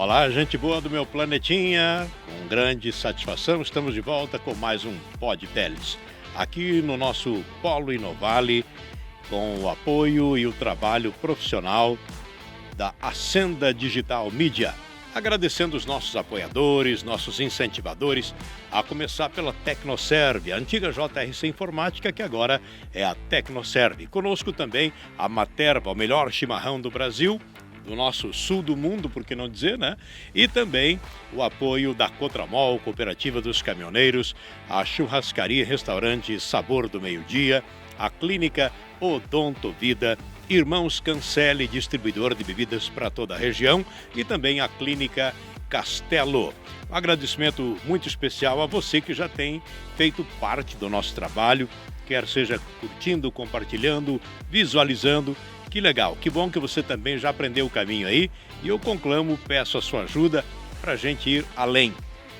Olá, gente boa do meu planetinha. Com grande satisfação, estamos de volta com mais um Pod Teles. Aqui no nosso Polo Inovale, com o apoio e o trabalho profissional da Ascenda Digital Media. Agradecendo os nossos apoiadores, nossos incentivadores, a começar pela Tecnoserve, a antiga JRC Informática, que agora é a Tecnoserve. Conosco também a Materva, o melhor chimarrão do Brasil, do nosso sul do mundo, por que não dizer, né? E também o apoio da Cotramol, Cooperativa dos Caminhoneiros, a Churrascaria e Restaurante Sabor do Meio-Dia, a Clínica Odontovida, Irmãos Cancelli, distribuidor de bebidas para toda a região, e também a Clínica Castelo. Um agradecimento muito especial a você que já tem feito parte do nosso trabalho, quer seja curtindo, compartilhando, visualizando. Que legal, que bom que você também já aprendeu o caminho aí, e eu conclamo, peço a sua ajuda para a gente ir além.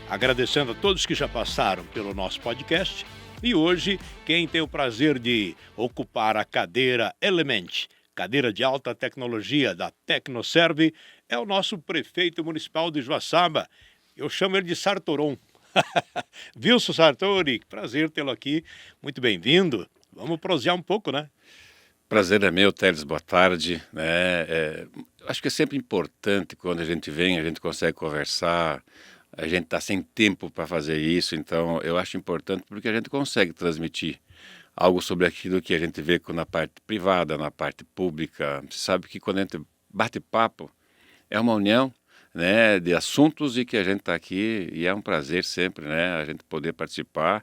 Agradecendo a todos que já passaram pelo nosso podcast, e hoje quem tem o prazer de ocupar a cadeira Element, cadeira de alta tecnologia da Tecnoserve, é o nosso prefeito municipal de Joaçaba. Eu chamo ele de Sartoron. Wilson Sartori, prazer tê-lo aqui, muito bem-vindo. Vamos prosear um pouco, né? Prazer é meu, Teles, boa tarde. Acho que é sempre importante quando a gente vem, a gente consegue conversar, a gente está sem tempo para fazer isso, então eu acho importante porque a gente consegue transmitir algo sobre aquilo que a gente vê na parte privada, na parte pública. Você sabe que quando a gente bate papo, é uma união, né, de assuntos e que a gente está aqui e é um prazer sempre, né, a gente poder participar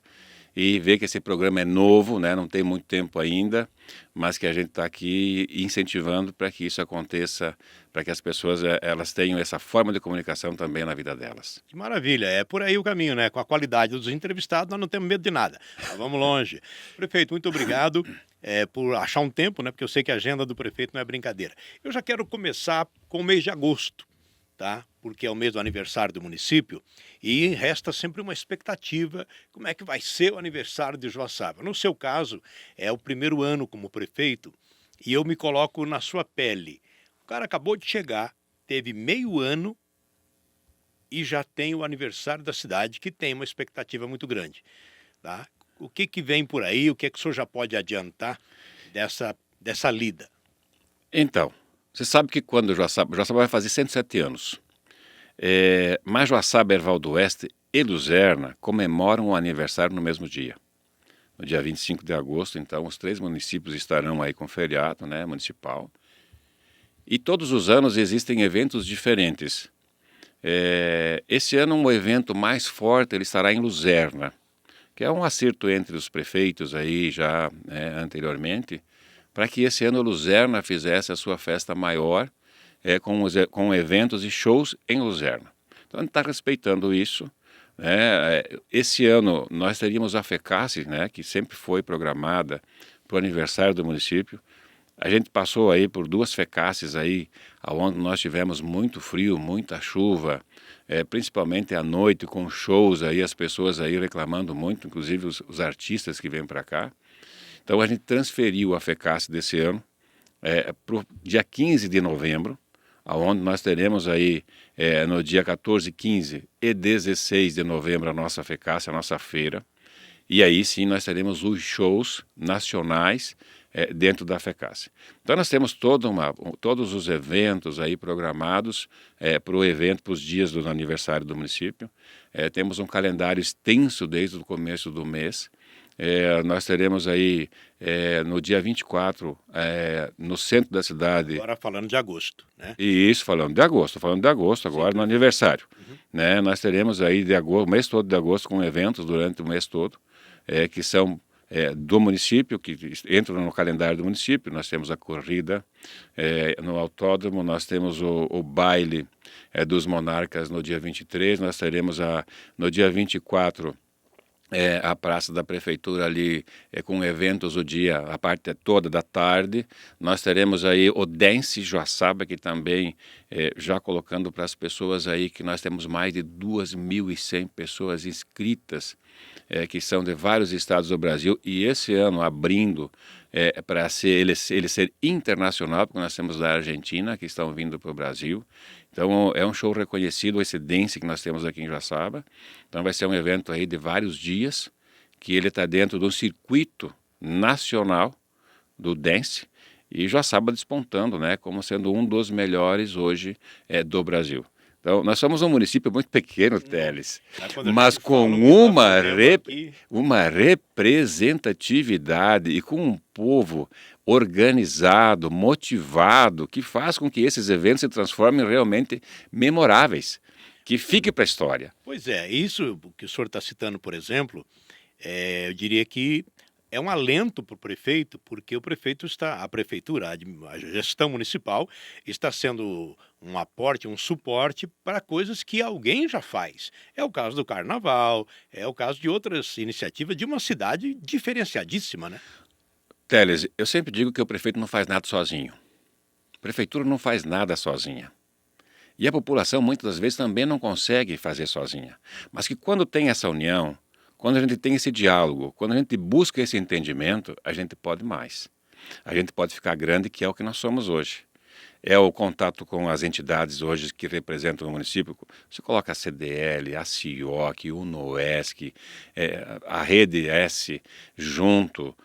e ver que esse programa é novo, né, não tem muito tempo ainda, mas que a gente está aqui incentivando para que isso aconteça, para que as pessoas elas tenham essa forma de comunicação também na vida delas. Que maravilha, é por aí o caminho, né? Com a qualidade dos entrevistados, nós não temos medo de nada. Nós vamos longe. Prefeito, muito obrigado por achar um tempo, né? Porque eu sei que a agenda do prefeito não é brincadeira. Eu já quero começar com o mês de agosto, tá? Porque é o mês do aniversário do município e resta sempre uma expectativa, como é que vai ser o aniversário de Joaçaba. No seu caso, é o primeiro ano como prefeito e eu me coloco na sua pele. O cara acabou de chegar, teve meio ano e já tem o aniversário da cidade, que tem uma expectativa muito grande, tá? O que vem por aí, o que é que o senhor já pode adiantar dessa lida? Então, você sabe que quando Joaçaba vai fazer 107 anos, mas Joaçaba, Erval do Oeste e Luzerna comemoram o aniversário no mesmo dia. No dia 25 de agosto, então, os três municípios estarão aí com feriado, né, municipal. E todos os anos existem eventos diferentes. Esse ano um evento mais forte ele estará em Luzerna, que é um acerto entre os prefeitos aí já, né, anteriormente, para que esse ano Luzerna fizesse a sua festa maior, com eventos e shows em Luzerna. Então a gente está respeitando isso, né? Esse ano nós teríamos a FECASE, né, que sempre foi programada para o aniversário do município. A gente passou aí por duas FECASES aí, onde nós tivemos muito frio, muita chuva, principalmente à noite com shows aí, as pessoas aí reclamando muito, inclusive os artistas que vêm para cá. Então a gente transferiu a FECASE desse ano para o dia 15 de novembro, onde nós teremos aí no dia 14, 15 e 16 de novembro a nossa FECASE, a nossa feira. E aí sim nós teremos os shows nacionais dentro da FECASE. Então nós temos todos os eventos aí programados para o evento, para os dias do aniversário do município. Temos um calendário extenso desde o começo do mês. Nós teremos aí no dia 24, no centro da cidade. Agora falando de agosto, né? Isso, falando de agosto agora. Sim. No aniversário. Né? Nós teremos aí o mês todo de agosto com eventos durante o mês todo, que são do município, que entram no calendário do município. Nós temos a corrida no autódromo, nós temos o baile dos monarcas no dia 23, nós teremos no dia 24 a praça da prefeitura ali com eventos a parte toda da tarde. Nós teremos aí o Dance Joaçaba, que também já colocando para as pessoas aí que nós temos mais de 2.100 pessoas inscritas, que são de vários estados do Brasil, e esse ano abrindo para ele ser internacional, porque nós temos da Argentina que estão vindo para o Brasil. Então é um show reconhecido, esse dance que nós temos aqui em Joaçaba. Então vai ser um evento aí de vários dias, que ele está dentro do circuito nacional do dance, e Joaçaba despontando, né, como sendo um dos melhores hoje do Brasil. Então, nós somos um município muito pequeno, Teles, mas com uma representatividade e com um povo organizado, motivado, que faz com que esses eventos se transformem realmente memoráveis, que fique para a história. Pois é, isso que o senhor está citando, por exemplo, eu diria que é um alento para o prefeito, porque o prefeito a prefeitura, a gestão municipal está sendo um aporte, um suporte para coisas que alguém já faz. É o caso do carnaval, é o caso de outras iniciativas de uma cidade diferenciadíssima, né? Teles, eu sempre digo que o prefeito não faz nada sozinho. A prefeitura não faz nada sozinha. E a população muitas das vezes também não consegue fazer sozinha. Mas que quando tem essa união, quando a gente tem esse diálogo, quando a gente busca esse entendimento, a gente pode mais. A gente pode ficar grande, que é o que nós somos hoje. É o contato com as entidades hoje que representam o município. Você coloca a CDL, a CIOC, o NOESC, a Rede S junto,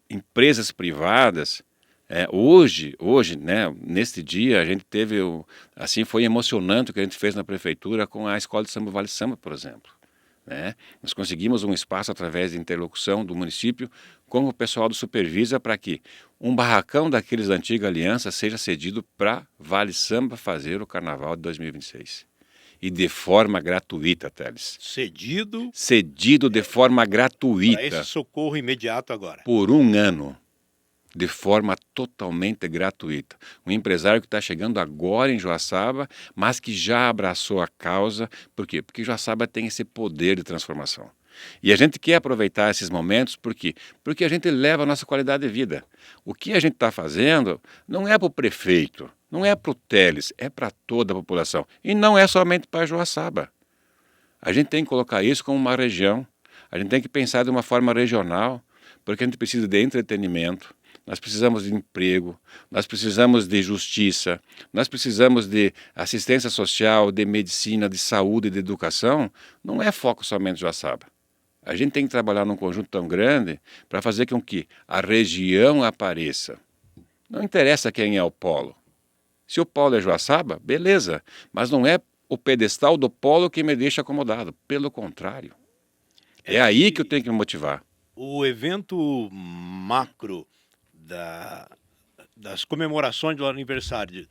empresas privadas. Hoje, né, neste dia, a gente teve, assim, foi emocionante o que a gente fez na prefeitura com a Escola de Samba Vale Samba, por exemplo. Né? Nós conseguimos um espaço através de interlocução do município com o pessoal do Supervisa para que um barracão daqueles da antiga aliança seja cedido para Vale Samba fazer o Carnaval de 2026. E de forma gratuita, Teles. Cedido? Cedido de forma gratuita. Para esse socorro imediato agora. Por um ano. De forma totalmente gratuita. Um empresário que está chegando agora em Joaçaba, mas que já abraçou a causa. Por quê? Porque Joaçaba tem esse poder de transformação. E a gente quer aproveitar esses momentos, por quê? Porque a gente leva a nossa qualidade de vida. O que a gente está fazendo não é para o prefeito, não é para o Teles, é para toda a população. E não é somente para Joaçaba. A gente tem que colocar isso como uma região, a gente tem que pensar de uma forma regional, porque a gente precisa de entretenimento, nós precisamos de emprego, nós precisamos de justiça, nós precisamos de assistência social, de medicina, de saúde, de educação. Não é foco somente Joaçaba. A gente tem que trabalhar num conjunto tão grande para fazer com que a região apareça. Não interessa quem é o polo. Se o polo é Joaçaba, beleza, mas não é o pedestal do polo que me deixa acomodado. Pelo contrário. É aí que eu tenho que me motivar. O evento macro das comemorações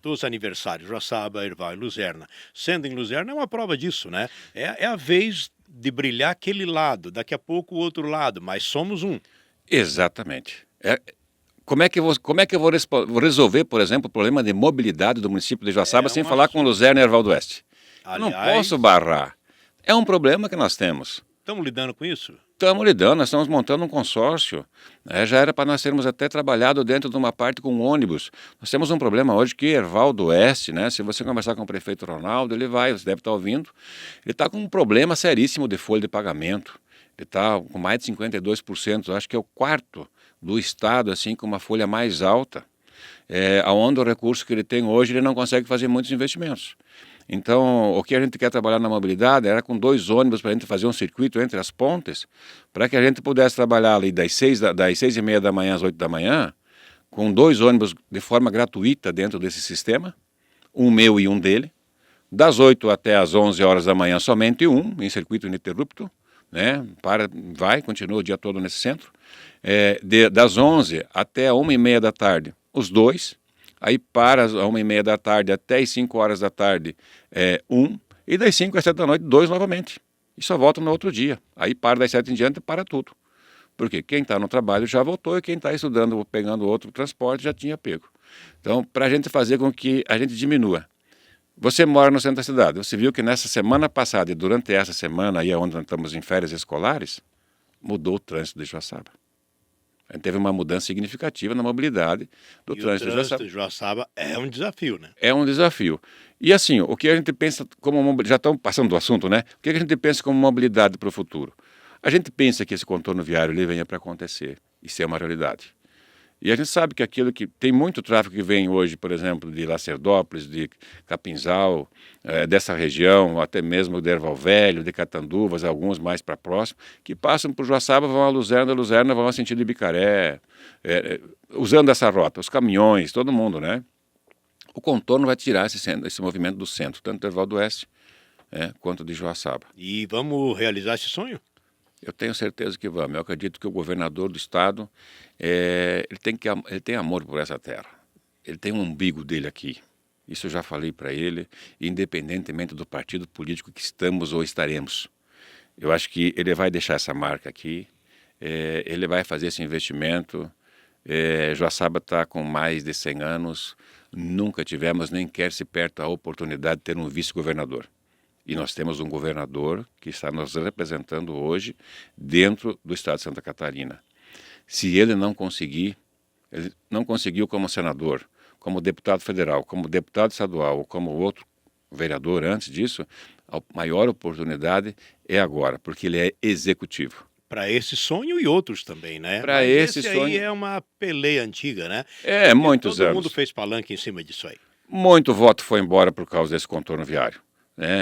dos aniversários, Joaçaba, Erval e Luzerna, sendo em Luzerna, é uma prova disso, né? É a vez de brilhar aquele lado, daqui a pouco o outro lado, mas somos um. Exatamente. Como é que eu vou resolver, por exemplo, o problema de mobilidade do município de Joaçaba sem falar com Luzerna e Erval do Oeste? Eu não posso barrar. É um problema que nós temos. Estamos lidando com isso? Estamos lidando, nós estamos montando um consórcio. Já era para nós termos até trabalhado dentro de uma parte com ônibus. Nós temos um problema hoje que Erval do Oeste, né? Se você conversar com o prefeito Ronaldo, você deve estar ouvindo, ele está com um problema seríssimo de folha de pagamento. Ele está com mais de 52%, acho que é o quarto do estado, assim, com uma folha mais alta. Onde o recurso que ele tem hoje, ele não consegue fazer muitos investimentos. Então, o que a gente quer trabalhar na mobilidade era com 2 ônibus para a gente fazer um circuito entre as pontes, para que a gente pudesse trabalhar ali das 6h30 da manhã às 8 da manhã, com 2 ônibus de forma gratuita dentro desse sistema, um meu e um dele, das 8 até as 11 horas da manhã somente um, em circuito ininterrupto, né? Continua o dia todo nesse centro, das 11 até a 1h30 da tarde, os 2, aí para às 1h30 da tarde até as 5 horas da tarde, e das 5 às 7 da noite, 2 novamente. E só volta no outro dia. Aí para das 7 em diante, para tudo. Porque quem está no trabalho já voltou e quem está estudando ou pegando outro transporte já tinha pego. Então, para a gente fazer com que a gente diminua. Você mora no centro da cidade, você viu que nessa semana passada e durante essa semana, aí onde nós estamos em férias escolares, mudou o trânsito de Joaçaba. A gente teve uma mudança significativa na mobilidade do trânsito de Joaçaba. O Joaçaba é um desafio, né? É um desafio. E assim, o que a gente pensa como mobilidade, já estamos passando do assunto, né? O que a gente pensa como mobilidade para o futuro? A gente pensa que esse contorno viário ele venha para acontecer e ser uma realidade. E a gente sabe que aquilo que tem muito tráfego que vem hoje, por exemplo, de Lacerdópolis, de Capinzal, dessa região, até mesmo de Erval Velho, de Catanduvas, alguns mais para próximo, que passam por Joaçaba, vão a Luzerna, Luzerna vão a sentido de Ibicaré, usando essa rota, os caminhões, todo mundo, né? O contorno vai tirar esse movimento do centro, tanto do Erval do Oeste quanto de Joaçaba. E vamos realizar esse sonho? Eu tenho certeza que vamos. Eu acredito que o governador do estado, ele tem amor por essa terra. Ele tem um umbigo dele aqui. Isso eu já falei para ele, independentemente do partido político que estamos ou estaremos. Eu acho que ele vai deixar essa marca aqui, ele vai fazer esse investimento. Joaçaba está com mais de 100 anos, nunca tivemos nem quer se perto a oportunidade de ter um vice-governador. E nós temos um governador que está nos representando hoje dentro do estado de Santa Catarina. Se ele não conseguiu como senador, como deputado federal, como deputado estadual ou como outro vereador antes disso, a maior oportunidade é agora, porque ele é executivo. Para esse sonho e outros também, né? Para esse sonho sonho aí é uma peleia antiga, né? Muitos anos. Todo mundo fez palanque em cima disso aí. Muito voto foi embora por causa desse contorno viário.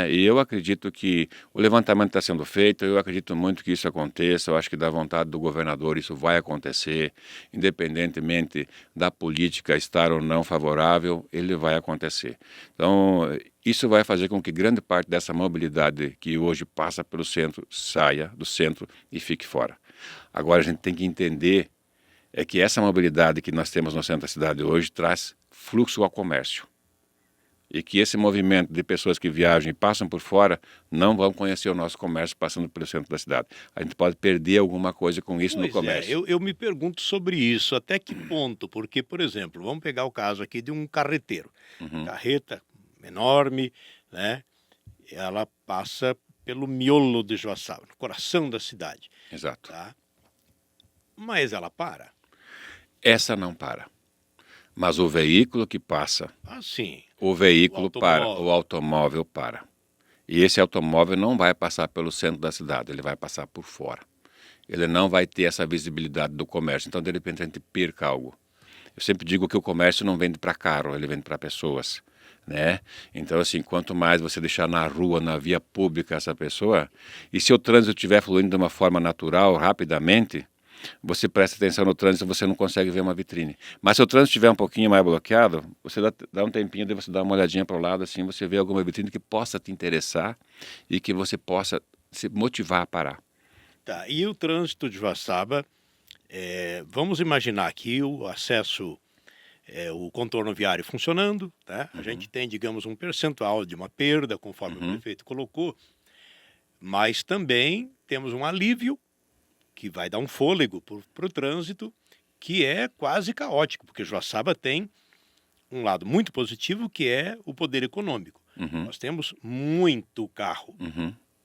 E eu acredito que o levantamento está sendo feito, eu acredito muito que isso aconteça, eu acho que da vontade do governador isso vai acontecer, independentemente da política estar ou não favorável, ele vai acontecer. Então, isso vai fazer com que grande parte dessa mobilidade que hoje passa pelo centro saia do centro e fique fora. Agora a gente tem que entender que essa mobilidade que nós temos no centro da cidade hoje traz fluxo ao comércio. E que esse movimento de pessoas que viajam e passam por fora não vão conhecer o nosso comércio passando pelo centro da cidade. A gente pode perder alguma coisa com isso no comércio. Eu me pergunto sobre isso, até que ponto? Porque, por exemplo, vamos pegar o caso aqui de um carreteiro. Carreta enorme, né? Ela passa pelo miolo de Joaçaba, no coração da cidade. Exato. Tá? Mas ela para? Essa não para. Mas o veículo que passa, sim. O veículo para, o automóvel para. E esse automóvel não vai passar pelo centro da cidade, ele vai passar por fora. Ele não vai ter essa visibilidade do comércio, então de repente a gente perca algo. Eu sempre digo que o comércio não vende para carro, ele vende para pessoas, né? Então assim, quanto mais você deixar na rua, na via pública essa pessoa, e se o trânsito estiver fluindo de uma forma natural, rapidamente, você presta atenção no trânsito, você não consegue ver uma vitrine. Mas se o trânsito estiver um pouquinho mais bloqueado, você dá um tempinho, daí você dá uma olhadinha para o lado, assim, você vê alguma vitrine que possa te interessar e que você possa se motivar a parar. Tá, e o trânsito de Joaçaba, vamos imaginar aqui o acesso, o contorno viário funcionando, tá? A gente tem, digamos, um percentual de uma perda, conforme o prefeito colocou, mas também temos um alívio que vai dar um fôlego para o trânsito, que é quase caótico, porque Joaçaba tem um lado muito positivo, que é o poder econômico. Nós temos muito carro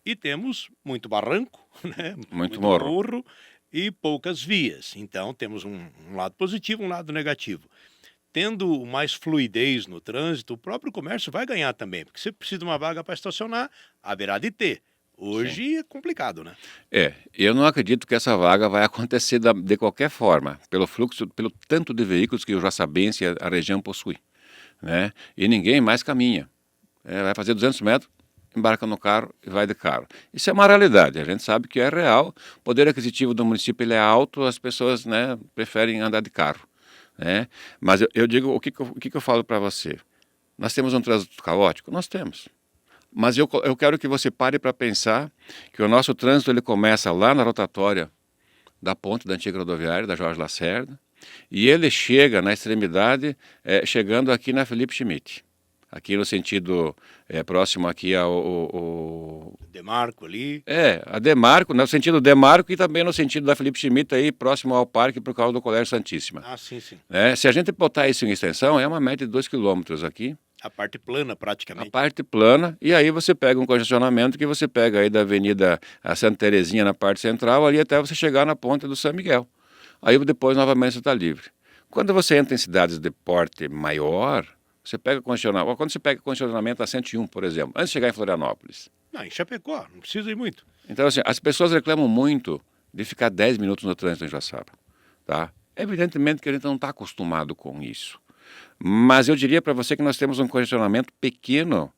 e temos muito barranco, né? Muito morro e poucas vias. Então temos um lado positivo, um lado negativo. Tendo mais fluidez no trânsito, o próprio comércio vai ganhar também, porque se precisa de uma vaga para estacionar, haverá de ter. Hoje é complicado, né? Eu não acredito que essa vaga vai acontecer de qualquer forma, pelo fluxo, pelo tanto de veículos que o Joaçabense e a região possui, né? E ninguém mais caminha. Vai fazer 200 metros, embarca no carro e vai de carro. Isso é uma realidade, a gente sabe que é real. O poder aquisitivo do município ele é alto, as pessoas, né, preferem andar de carro, né? Mas eu digo, o que eu falo para você? Nós temos um trânsito caótico? Nós temos. Mas eu quero que você pare para pensar que o nosso trânsito ele começa lá na rotatória da ponte da antiga rodoviária, da Jorge Lacerda, e ele chega na extremidade, chegando aqui na Felipe Schmidt, aqui no sentido próximo aqui ao Demarco ali. A Demarco, no sentido Demarco e também no sentido da Felipe Schmidt, aí próximo ao parque por causa do Colégio Santíssima. Sim, sim. Se a gente botar isso em extensão, é uma média de 2 quilômetros aqui. A parte plana, praticamente. A parte plana, e aí você pega um congestionamento que você pega aí da Avenida Santa Terezinha na parte central, ali até você chegar na ponta do São Miguel. Aí depois novamente você está livre. Quando você entra em cidades de porte maior, você pega congestionamento. Quando você pega congestionamento a 101, por exemplo, antes de chegar em Florianópolis. Não, em Chapecó, não precisa ir muito. Então assim, as pessoas reclamam muito de ficar 10 minutos no trânsito em Joaçaba, tá? Evidentemente que a gente não está acostumado com isso. Mas eu diria para você que nós temos um congestionamento pequeno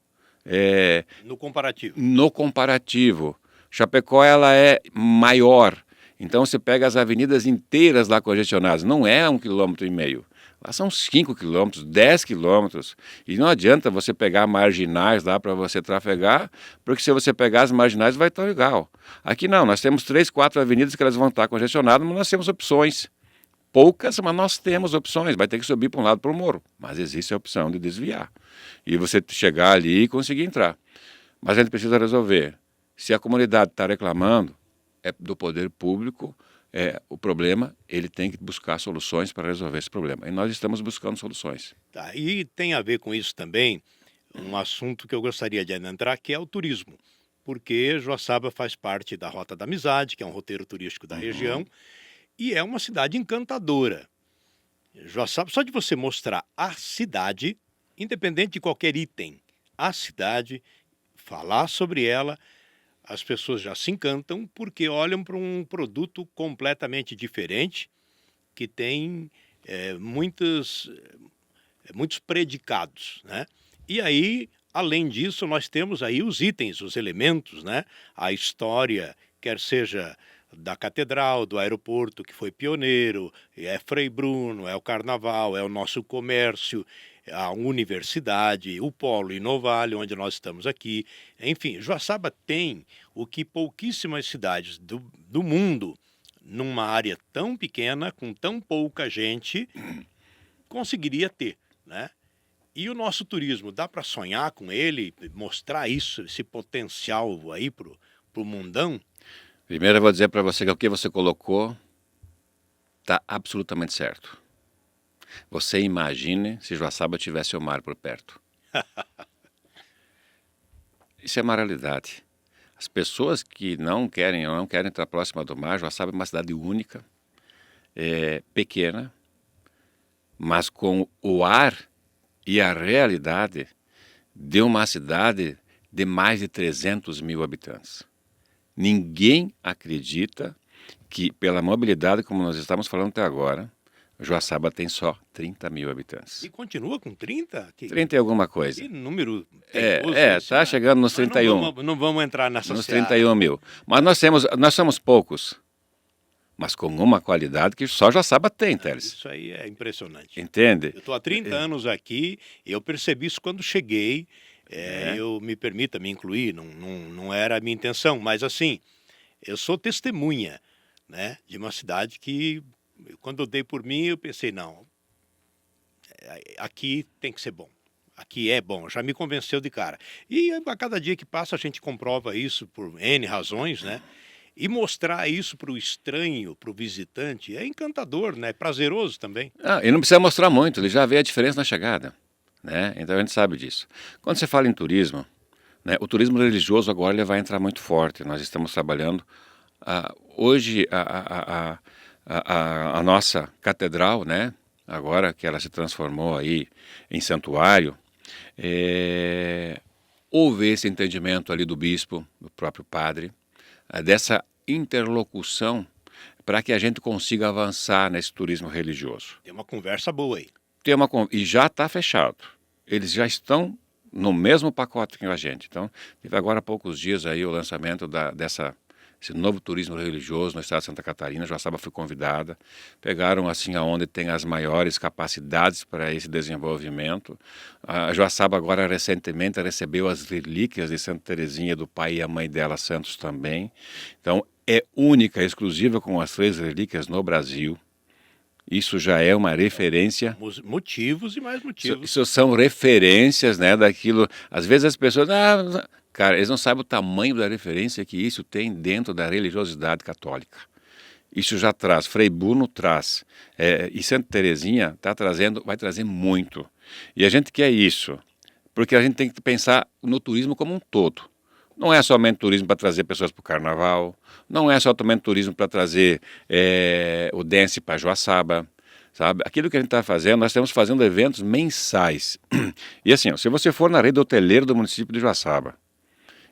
No comparativo. no comparativo. Chapecó ela é maior. Então você pega as avenidas inteiras lá congestionadas. Não é 1,5 km. Lá são 5 quilômetros, 10 quilômetros. E não adianta você pegar marginais lá para você trafegar, porque se você pegar as marginais vai estar igual. Aqui não, nós temos 3, 4 avenidas que elas vão estar congestionadas, mas nós temos opções. Poucas, mas nós temos opções. Vai ter que subir para um lado para o morro. Mas existe a opção de desviar. E você chegar ali e conseguir entrar. Mas a gente precisa resolver. Se a comunidade está reclamando, é do poder público, o problema, ele tem que buscar soluções para resolver esse problema. E nós estamos buscando soluções. Tá, e tem a ver com isso também um assunto que eu gostaria de adentrar, que é o turismo. Porque Joaçaba faz parte da Rota da Amizade, que é um roteiro turístico da região, e é uma cidade encantadora. Joaçaba, só de você mostrar a cidade, independente de qualquer item, a cidade, falar sobre ela, as pessoas já se encantam porque olham para um produto completamente diferente, que tem muitos predicados, né? E aí, além disso, nós temos aí os itens, os elementos, né? A história, quer seja da catedral, do aeroporto, que foi pioneiro, é Frei Bruno, é o carnaval, é o nosso comércio, a universidade, o Polo Inovale, onde nós estamos aqui. Enfim, Joaçaba tem o que pouquíssimas cidades do mundo, numa área tão pequena, com tão pouca gente, conseguiria ter, né? E o nosso turismo, dá para sonhar com ele, mostrar isso, esse potencial aí pro mundão? Primeiro eu vou dizer para você que o que você colocou está absolutamente certo. Você imagine se Joaçaba tivesse o mar por perto. Isso é uma realidade. As pessoas que não querem estar próxima do mar, Joaçaba é uma cidade única, pequena, mas com o ar e a realidade de uma cidade de mais de 300 mil habitantes. Ninguém acredita que, pela mobilidade, como nós estamos falando até agora, Joaçaba tem só 30 mil habitantes. E continua com 30? 30 e alguma coisa. Que número teimoso esse, está né? chegando nos Mas 31. não vamos entrar nessa Nos seara. 31 mil. Mas nós somos poucos, mas com uma qualidade que só Joaçaba tem, Teles. Isso aí é impressionante. Entende? Eu estou há 30 anos aqui, eu percebi isso quando cheguei. Eu me permita me incluir, não era a minha intenção, mas assim, eu sou testemunha, né, de uma cidade que, quando eu dei por mim, eu pensei, não, aqui tem que ser bom. Aqui é bom, já me convenceu de cara. E a cada dia que passa a gente comprova isso por N razões, né? E mostrar isso para o estranho, para o visitante, é encantador, né? É prazeroso também. E não precisa mostrar muito, ele já vê a diferença na chegada, né? Então a gente sabe disso. Quando você fala em turismo, né, o turismo religioso agora ele vai entrar muito forte. Nós estamos trabalhando. Hoje a nossa catedral, né, agora que ela se transformou aí em santuário, houve esse entendimento ali do bispo, do próprio padre, dessa interlocução para que a gente consiga avançar nesse turismo religioso. Tem uma conversa boa aí. E já está fechado. Eles já estão no mesmo pacote que a gente. Então, teve agora há poucos dias aí o lançamento esse novo turismo religioso no estado de Santa Catarina. Joaçaba foi convidada. Pegaram assim aonde tem as maiores capacidades para esse desenvolvimento. A Joaçaba agora recentemente recebeu as relíquias de Santa Teresinha, do pai e a mãe dela, santos também. Então, é única, exclusiva com as 3 relíquias no Brasil. Isso já é uma referência. Motivos e mais motivos. Isso são referências, né, daquilo. Às vezes as pessoas, cara, eles não sabem o tamanho da referência que isso tem dentro da religiosidade católica. Isso já traz, Frei Bruno traz, e Santa Teresinha vai trazer muito. E a gente quer isso, porque a gente tem que pensar no turismo como um todo. Não é somente turismo para trazer pessoas para o carnaval, não é somente turismo para trazer o dance para Joaçaba, sabe? Aquilo que a gente está fazendo, nós estamos fazendo eventos mensais. E assim, se você for na rede hoteleira do município de Joaçaba,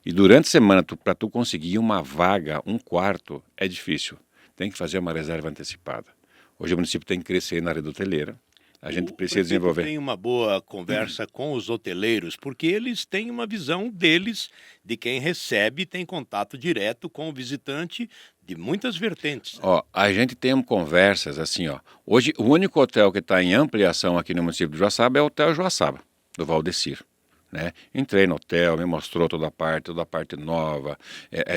e durante a semana, para tu conseguir uma vaga, um quarto, é difícil. Tem que fazer uma reserva antecipada. Hoje o município tem que crescer na rede hoteleira. A gente O precisa prefeito desenvolver. tem uma boa conversa com os hoteleiros, porque eles têm uma visão deles, de quem recebe, tem contato direto com o visitante de muitas vertentes, né? Ó, a gente tem conversas assim, ó. Hoje, o único hotel que está em ampliação aqui no município de Joaçaba é o Hotel Joaçaba, do Valdecir. Né? Entrei no hotel, me mostrou toda a parte nova,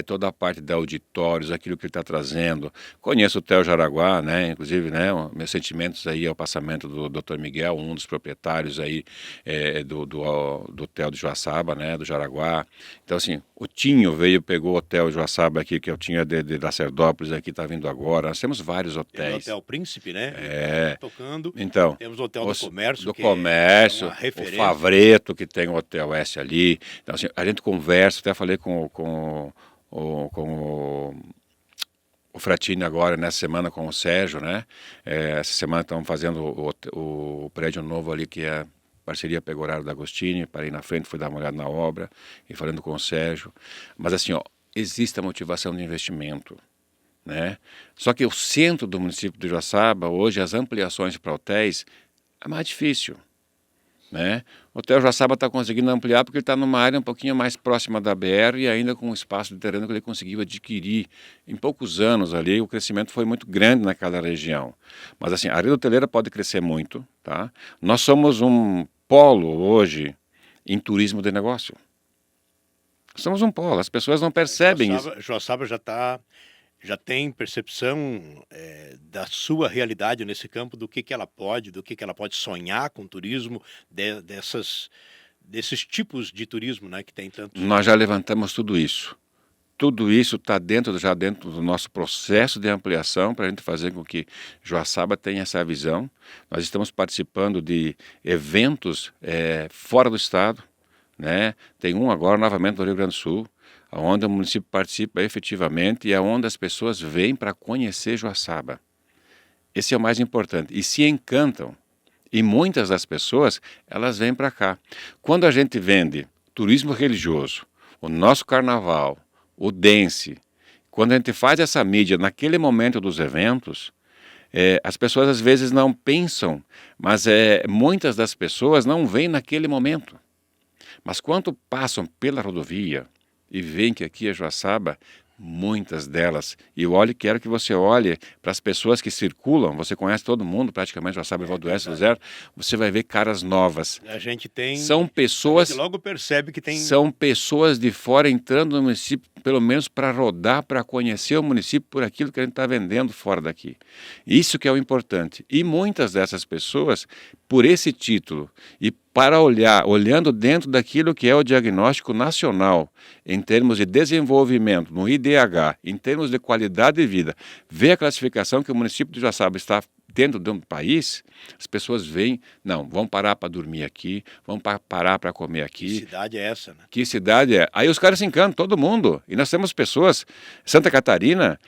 toda a parte de auditórios, aquilo que ele está trazendo. Conheço o Hotel Jaraguá, né? Inclusive, né? Meus sentimentos aí ao passamento do Dr. Miguel, um dos proprietários aí do Hotel de Joaçaba, né? Do Jaraguá. Então, assim, o Tinho veio, pegou o Hotel Joaçaba aqui, que eu tinha de Lacerdópolis aqui, está vindo agora. Nós temos vários Temos o hotéis. Hotel Príncipe, né? É. Tocando. Então, Temos o Hotel do Comércio, do que comércio, é uma o referência. Favreto, que tem o Hotel S ali. Então, assim, a gente conversa, até falei com o Fratini agora, nessa semana, com o Sérgio, né? Essa semana estamos fazendo o prédio novo ali, que é parceria Pegoraro da Agostini, para ir na frente, fui dar uma olhada na obra, e falando com o Sérgio. Mas assim, ó, existe a motivação de investimento. Né? Só que o centro do município de Joaçaba, hoje, as ampliações para hotéis, é mais difícil. Né? O Hotel Joaçaba está conseguindo ampliar porque ele está numa área um pouquinho mais próxima da BR e ainda com um espaço de terreno que ele conseguiu adquirir. Em poucos anos ali, o crescimento foi muito grande naquela região. Mas assim, a rede hoteleira pode crescer muito. Tá? Nós somos um polo hoje em turismo de negócio. Somos um polo, as pessoas não percebem isso. Joaçaba já tem percepção da sua realidade nesse campo, do que ela pode, do que ela pode sonhar com o turismo, desses tipos de turismo, né, que tem tantos. Nós já levantamos tudo isso. Tudo isso está já dentro do nosso processo de ampliação para a gente fazer com que Joaçaba tenha essa visão. Nós estamos participando de eventos fora do estado, né? Tem um agora novamente no Rio Grande do Sul, onde o município participa efetivamente e é onde as pessoas vêm para conhecer Joaçaba. Esse é o mais importante. E se encantam. E muitas das pessoas, elas vêm para cá. Quando a gente vende turismo religioso, o nosso carnaval, o dance, quando a gente faz essa mídia naquele momento dos eventos, as pessoas às vezes não pensam, mas muitas das pessoas não vêm naquele momento. Mas quando passam pela rodovia e veem que aqui é Joaçaba, muitas delas, e quero que você olhe para as pessoas que circulam, você conhece todo mundo, praticamente, Joaçaba e Valdoeste do Zero, você vai ver caras novas. A gente tem... São pessoas... A gente logo percebe que tem... São pessoas de fora entrando no município, pelo menos para rodar, para conhecer o município por aquilo que a gente está vendendo fora daqui. Isso que é o importante. E muitas dessas pessoas, por esse título, e para olhando dentro daquilo que é o diagnóstico nacional, em termos de desenvolvimento, no IDH, em termos de qualidade de vida, ver a classificação que o município de Joaçaba está dentro de um país, as pessoas veem, não, vão parar para dormir aqui, vão parar para comer aqui. Que cidade é essa, né? Que cidade é? Aí os caras se encantam, todo mundo. E nós temos pessoas, Santa Catarina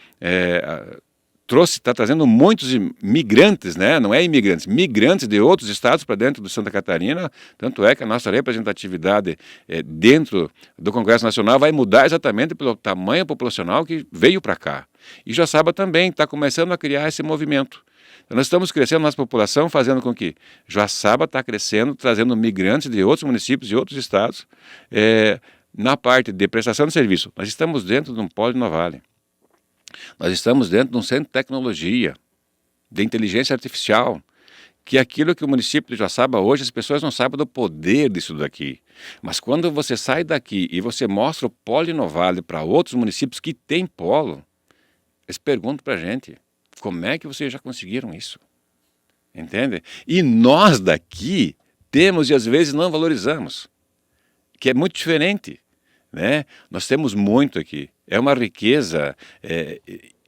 está trazendo muitos migrantes, né? Não é imigrantes, migrantes de outros estados para dentro de Santa Catarina. Tanto é que a nossa representatividade dentro do Congresso Nacional vai mudar exatamente pelo tamanho populacional que veio para cá. E Joaçaba também está começando a criar esse movimento. Então, nós estamos crescendo nossa população, fazendo com que Joaçaba está crescendo, trazendo migrantes de outros municípios e outros estados. Na parte de prestação de serviço, nós estamos dentro de um polo Innovale. Nós estamos dentro de um centro de tecnologia, de inteligência artificial, que é aquilo que o município de Joaçaba hoje, as pessoas não sabem do poder disso daqui. Mas quando você sai daqui e você mostra o polo Innovale para outros municípios que têm polo, eles perguntam para a gente, como é que vocês já conseguiram isso? Entende? E nós daqui temos e às vezes não valorizamos, que é muito diferente. Né? Nós temos muito aqui. É uma riqueza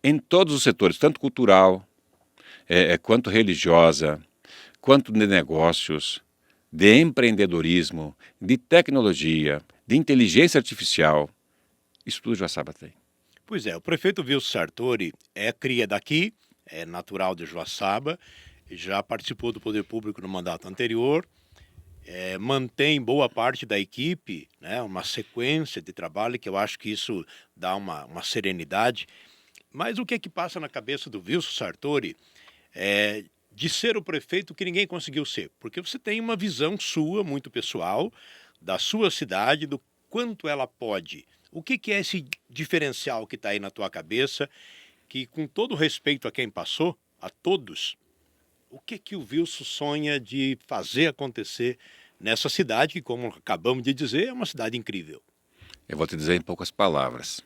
em todos os setores, tanto cultural, quanto religiosa, quanto de negócios, de empreendedorismo, de tecnologia, de inteligência artificial. Isso tudo Joaçaba tem. Pois é, o prefeito Wilson Sartori é cria daqui, é natural de Joaçaba, já participou do Poder Público no mandato anterior, mantém boa parte da equipe, né, uma sequência de trabalho, que eu acho que isso dá uma serenidade. Mas o que é que passa na cabeça do Wilson Sartori de ser o prefeito que ninguém conseguiu ser, porque você tem uma visão sua, muito pessoal, da sua cidade, do quanto ela pode. O que é esse diferencial que está aí na tua cabeça, que com todo respeito a quem passou, a todos, o que o Wilson sonha de fazer acontecer nessa cidade, que como acabamos de dizer, é uma cidade incrível? Eu vou te dizer em poucas palavras.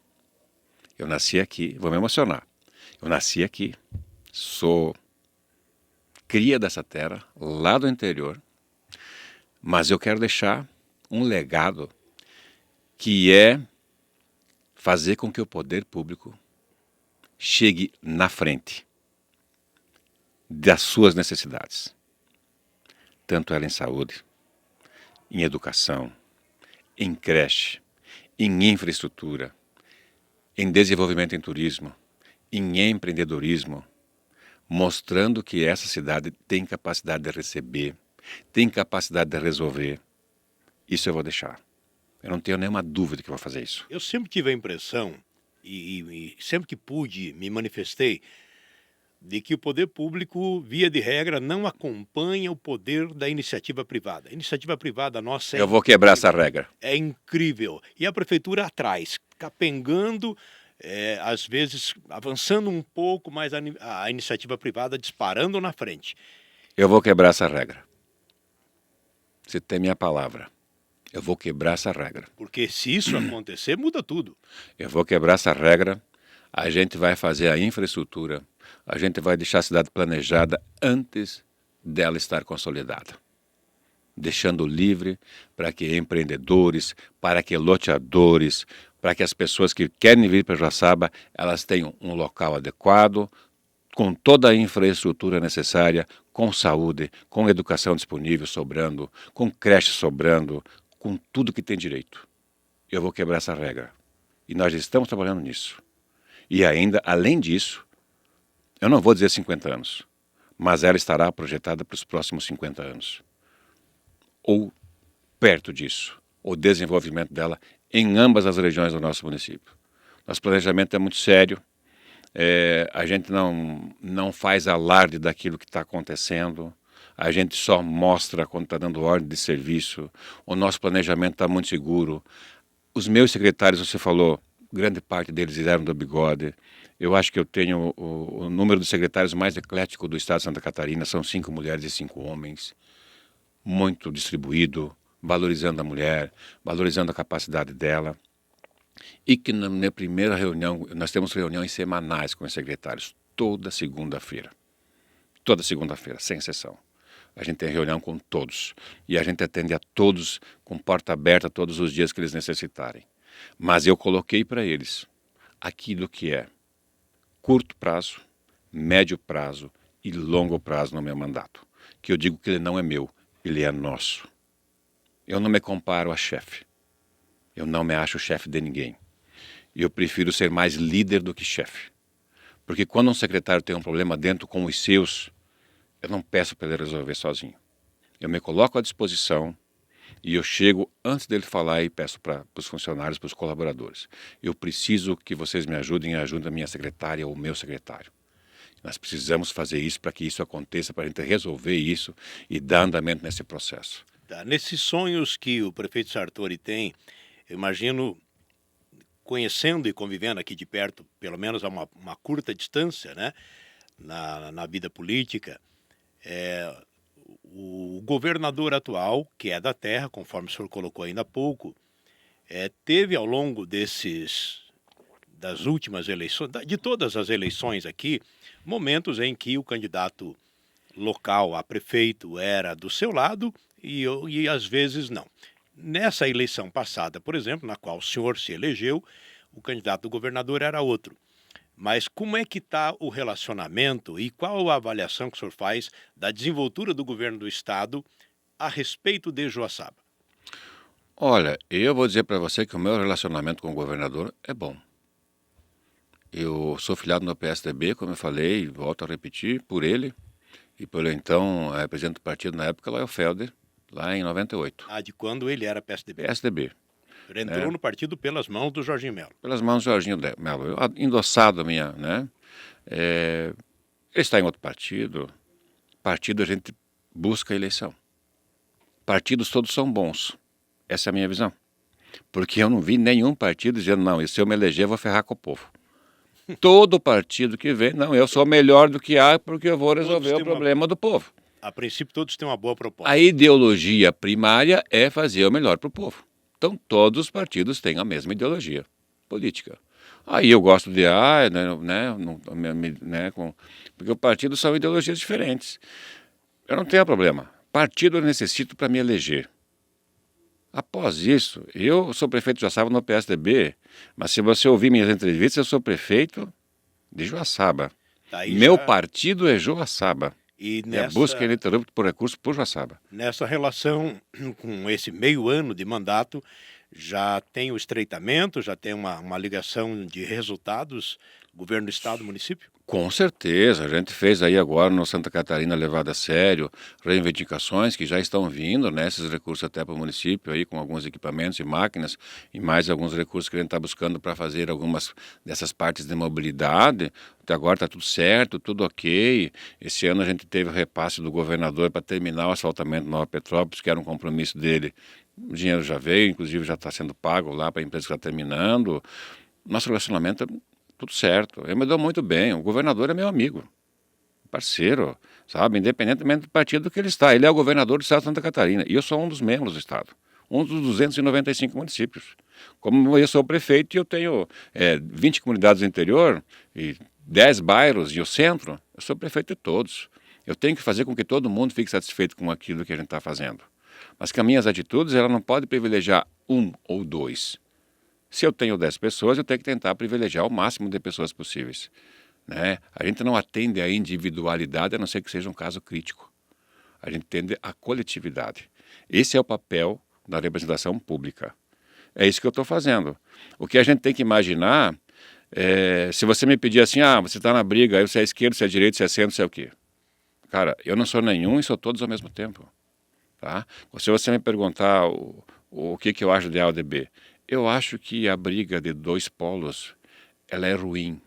Eu nasci aqui, vou me emocionar. Eu nasci aqui, sou cria dessa terra, lá do interior, mas eu quero deixar um legado que é fazer com que o poder público chegue na frente das suas necessidades, tanto ela em saúde, em educação, em creche, em infraestrutura, em desenvolvimento em turismo, em empreendedorismo, mostrando que essa cidade tem capacidade de receber, tem capacidade de resolver. Isso eu vou deixar. Eu não tenho nenhuma dúvida que eu vou fazer isso. Eu sempre tive a impressão, e sempre que pude, me manifestei, de que o poder público, via de regra, não acompanha o poder da iniciativa privada. A iniciativa privada nossa Eu vou quebrar essa regra. é incrível. E a prefeitura atrás, capengando, às vezes avançando um pouco, mas a iniciativa privada disparando na frente. Eu vou quebrar essa regra. Você tem minha palavra. Eu vou quebrar essa regra. Porque se isso acontecer, muda tudo. Eu vou quebrar essa regra. A gente vai fazer a infraestrutura. A gente vai deixar a cidade planejada antes dela estar consolidada. Deixando livre para que empreendedores, para que loteadores, para que as pessoas que querem vir para Joaçaba, elas tenham um local adequado, com toda a infraestrutura necessária, com saúde, com educação disponível sobrando, com creche sobrando, com tudo que tem direito. Eu vou quebrar essa regra. E nós estamos trabalhando nisso. E ainda, além disso, eu não vou dizer 50 anos, mas ela estará projetada para os próximos 50 anos. Ou perto disso, o desenvolvimento dela em ambas as regiões do nosso município. Nosso planejamento é muito sério, a gente não faz alarde daquilo que está acontecendo, a gente só mostra quando está dando ordem de serviço, o nosso planejamento está muito seguro. Os meus secretários, você falou, grande parte deles eram do Bigode. Eu acho que eu tenho o número de secretários mais eclético do estado de Santa Catarina, são 5 mulheres e 5 homens, muito distribuído, valorizando a mulher, valorizando a capacidade dela. E que na minha primeira reunião, nós temos reuniões semanais com os secretários, toda segunda-feira, sem exceção. A gente tem reunião com todos e a gente atende a todos com porta aberta todos os dias que eles necessitarem. Mas eu coloquei para eles aquilo que é curto prazo, médio prazo e longo prazo no meu mandato. Que eu digo que ele não é meu, ele é nosso. Eu não me comparo a chefe. Eu não me acho chefe de ninguém. Eu prefiro ser mais líder do que chefe. Porque quando um secretário tem um problema dentro com os seus, eu não peço para ele resolver sozinho. Eu me coloco à disposição e eu chego antes dele falar e peço para os funcionários, para os colaboradores. Eu preciso que vocês me ajudem e ajudem a minha secretária ou o meu secretário. Nós precisamos fazer isso para que isso aconteça, para a gente resolver isso e dar andamento nesse processo. Tá. Nesses sonhos que o prefeito Sartori tem, eu imagino, conhecendo e convivendo aqui de perto, pelo menos a uma curta distância, né, na vida política, o governador atual, que é da terra, conforme o senhor colocou ainda há pouco, teve ao longo das últimas eleições, de todas as eleições aqui, momentos em que o candidato local a prefeito era do seu lado e às vezes não. Nessa eleição passada, por exemplo, na qual o senhor se elegeu, o candidato do governador era outro. Mas como é que está o relacionamento e qual a avaliação que o senhor faz da desenvoltura do governo do estado a respeito de Joaçaba? Olha, eu vou dizer para você que o meu relacionamento com o governador é bom. Eu sou filiado no PSDB, como eu falei, volto a repetir, por ele e pelo então presidente do partido na época, Lael Felder, lá em 98. Ah, de quando ele era PSDB. PSDB. Ele entrou no partido pelas mãos do Jorginho Melo. Pelas mãos do Jorginho Melo. Eu endossado a minha, né? Ele está em outro partido. Partido a gente busca a eleição. Partidos todos são bons. Essa é a minha visão. Porque eu não vi nenhum partido dizendo, não, e se eu me eleger, eu vou ferrar com o povo. Todo partido que vem, não, eu sou melhor do que há porque eu vou resolver o problema do povo. A princípio, todos têm uma boa proposta. A ideologia primária é fazer o melhor para o povo. Então, todos os partidos têm a mesma ideologia política. Aí eu gosto de, porque os partidos são ideologias diferentes. Eu não tenho problema. Partido eu necessito para me eleger. Após isso, eu sou prefeito de Joaçaba no PSDB, mas se você ouvir minhas entrevistas, eu sou prefeito de Joaçaba. Meu partido é Joaçaba. E a busca ininterrupta por recursos por Joaçaba. Nessa relação com esse meio ano de mandato, já tem o estreitamento, já tem uma ligação de resultados, governo do estado, município? Com certeza, a gente fez aí agora no Santa Catarina levado a sério reivindicações que já estão vindo, né, esses recursos até para o município aí com alguns equipamentos e máquinas e mais alguns recursos que a gente está buscando para fazer algumas dessas partes de mobilidade. Até agora está tudo certo, tudo ok. Esse ano a gente teve o repasse do governador para terminar o asfaltamento de Nova Petrópolis, que era um compromisso dele. O dinheiro já veio, inclusive já está sendo pago lá para a empresa que está terminando. Nosso relacionamento tudo certo, eu me dou muito bem, o governador é meu amigo, parceiro, sabe, independentemente do partido que ele está, ele é o governador do estado de Santa Catarina, e eu sou um dos membros do estado, um dos 295 municípios. Como eu sou prefeito e eu tenho 20 comunidades do interior, e 10 bairros e o centro, eu sou prefeito de todos. Eu tenho que fazer com que todo mundo fique satisfeito com aquilo que a gente está fazendo. Mas que as minhas atitudes, ela não pode privilegiar um ou dois. Se eu tenho 10 pessoas, eu tenho que tentar privilegiar o máximo de pessoas possíveis. Né? A gente não atende a individualidade, a não ser que seja um caso crítico. A gente atende a coletividade. Esse é o papel da representação pública. É isso que eu estou fazendo. O que a gente tem que imaginar, se você me pedir assim, você está na briga, aí você é esquerdo, você é direito, você é centro, você é o quê? Cara, eu não sou nenhum e sou todos ao mesmo tempo. Tá? Se você me perguntar o que eu acho de A ou de B, eu acho que a briga de dois polos, ela é ruim.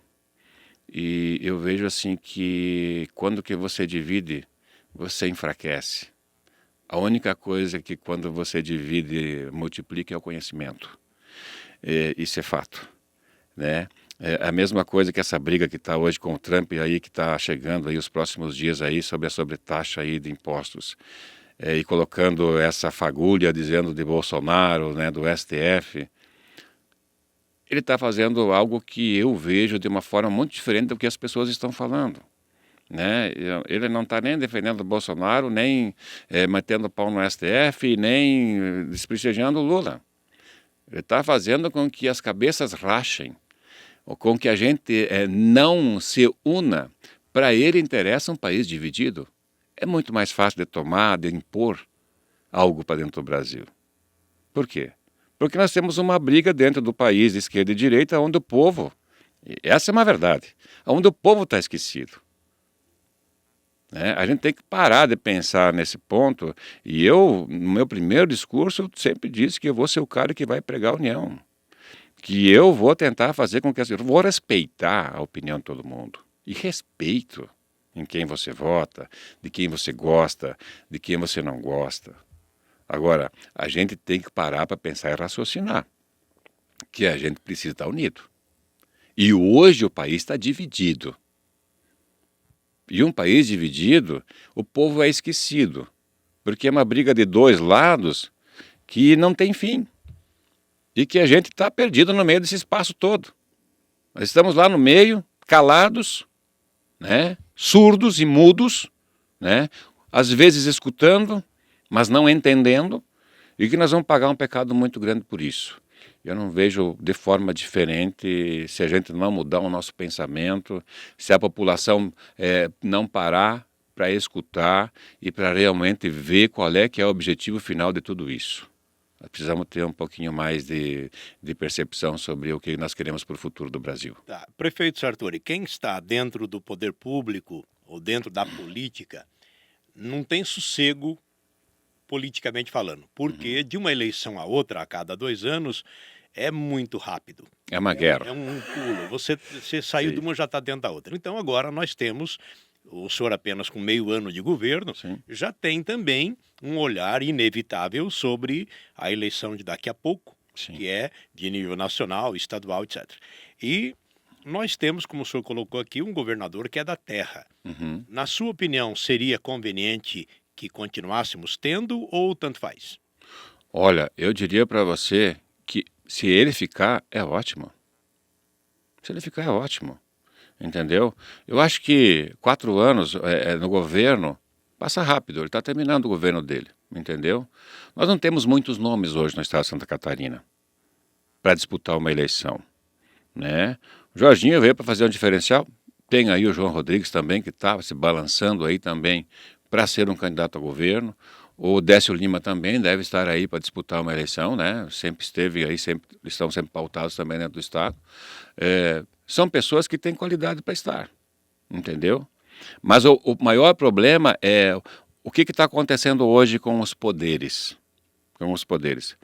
E eu vejo assim que quando que você divide, você enfraquece. A única coisa que quando você divide, multiplica é o conhecimento. Isso é fato. Né? É a mesma coisa que essa briga que está hoje com o Trump aí, que está chegando aí os próximos dias aí sobre a sobretaxa aí de impostos. E colocando essa fagulha dizendo de Bolsonaro, né, do STF, ele está fazendo algo que eu vejo de uma forma muito diferente do que as pessoas estão falando. Né? Ele não está nem defendendo o Bolsonaro, nem metendo pau no STF, nem desprestigiando o Lula. Ele está fazendo com que as cabeças rachem, ou com que a gente não se una. Para ele interessa um país dividido. É muito mais fácil de tomar, de impor algo para dentro do Brasil. Por quê? Porque nós temos uma briga dentro do país de esquerda e direita onde o povo, essa é uma verdade, onde o povo está esquecido. Né? A gente tem que parar de pensar nesse ponto e eu, no meu primeiro discurso, sempre disse que eu vou ser o cara que vai pregar a união. Que eu vou tentar fazer com que eu vou respeitar a opinião de todo mundo. E respeito em quem você vota, de quem você gosta, de quem você não gosta. Agora, a gente tem que parar para pensar e raciocinar, que a gente precisa estar unido. E hoje o país está dividido. E um país dividido, o povo é esquecido, porque é uma briga de dois lados que não tem fim. E que a gente está perdido no meio desse espaço todo. Nós estamos lá no meio, calados, né? Surdos e mudos, né? Às vezes escutando, mas não entendendo, e que nós vamos pagar um pecado muito grande por isso. Eu não vejo de forma diferente se a gente não mudar o nosso pensamento, se a população não parar para escutar e para realmente ver qual é que é o objetivo final de tudo isso. Nós precisamos ter um pouquinho mais de percepção sobre o que nós queremos para o futuro do Brasil. Tá. Prefeito Sartori, quem está dentro do poder público ou dentro da política não tem sossego politicamente falando, porque de uma eleição a outra, a cada 2 anos, é muito rápido. É uma guerra. É um pulo. Você saiu de uma, já está dentro da outra. Então agora nós temos o senhor apenas com meio ano de governo, Sim. já tem também um olhar inevitável sobre a eleição de daqui a pouco, Sim. que é de nível nacional, estadual, etc. E nós temos, como o senhor colocou aqui, um governador que é da terra. Uhum. Na sua opinião, seria conveniente que continuássemos tendo ou tanto faz? Olha, eu diria para você que se ele ficar, é ótimo. Se ele ficar, é ótimo. Entendeu? Eu acho que 4 anos no governo passa rápido, ele está terminando o governo dele, entendeu? Nós não temos muitos nomes hoje no estado de Santa Catarina para disputar uma eleição, né? O Jorginho veio para fazer um diferencial, tem aí o João Rodrigues também, que estava se balançando aí também para ser um candidato a governo. O Décio Lima também deve estar aí para disputar uma eleição, né? Sempre esteve aí, sempre, estão sempre pautados também dentro do estado. São pessoas que têm qualidade para estar, entendeu? Mas o maior problema é o que está acontecendo hoje com os poderes. Com os poderes.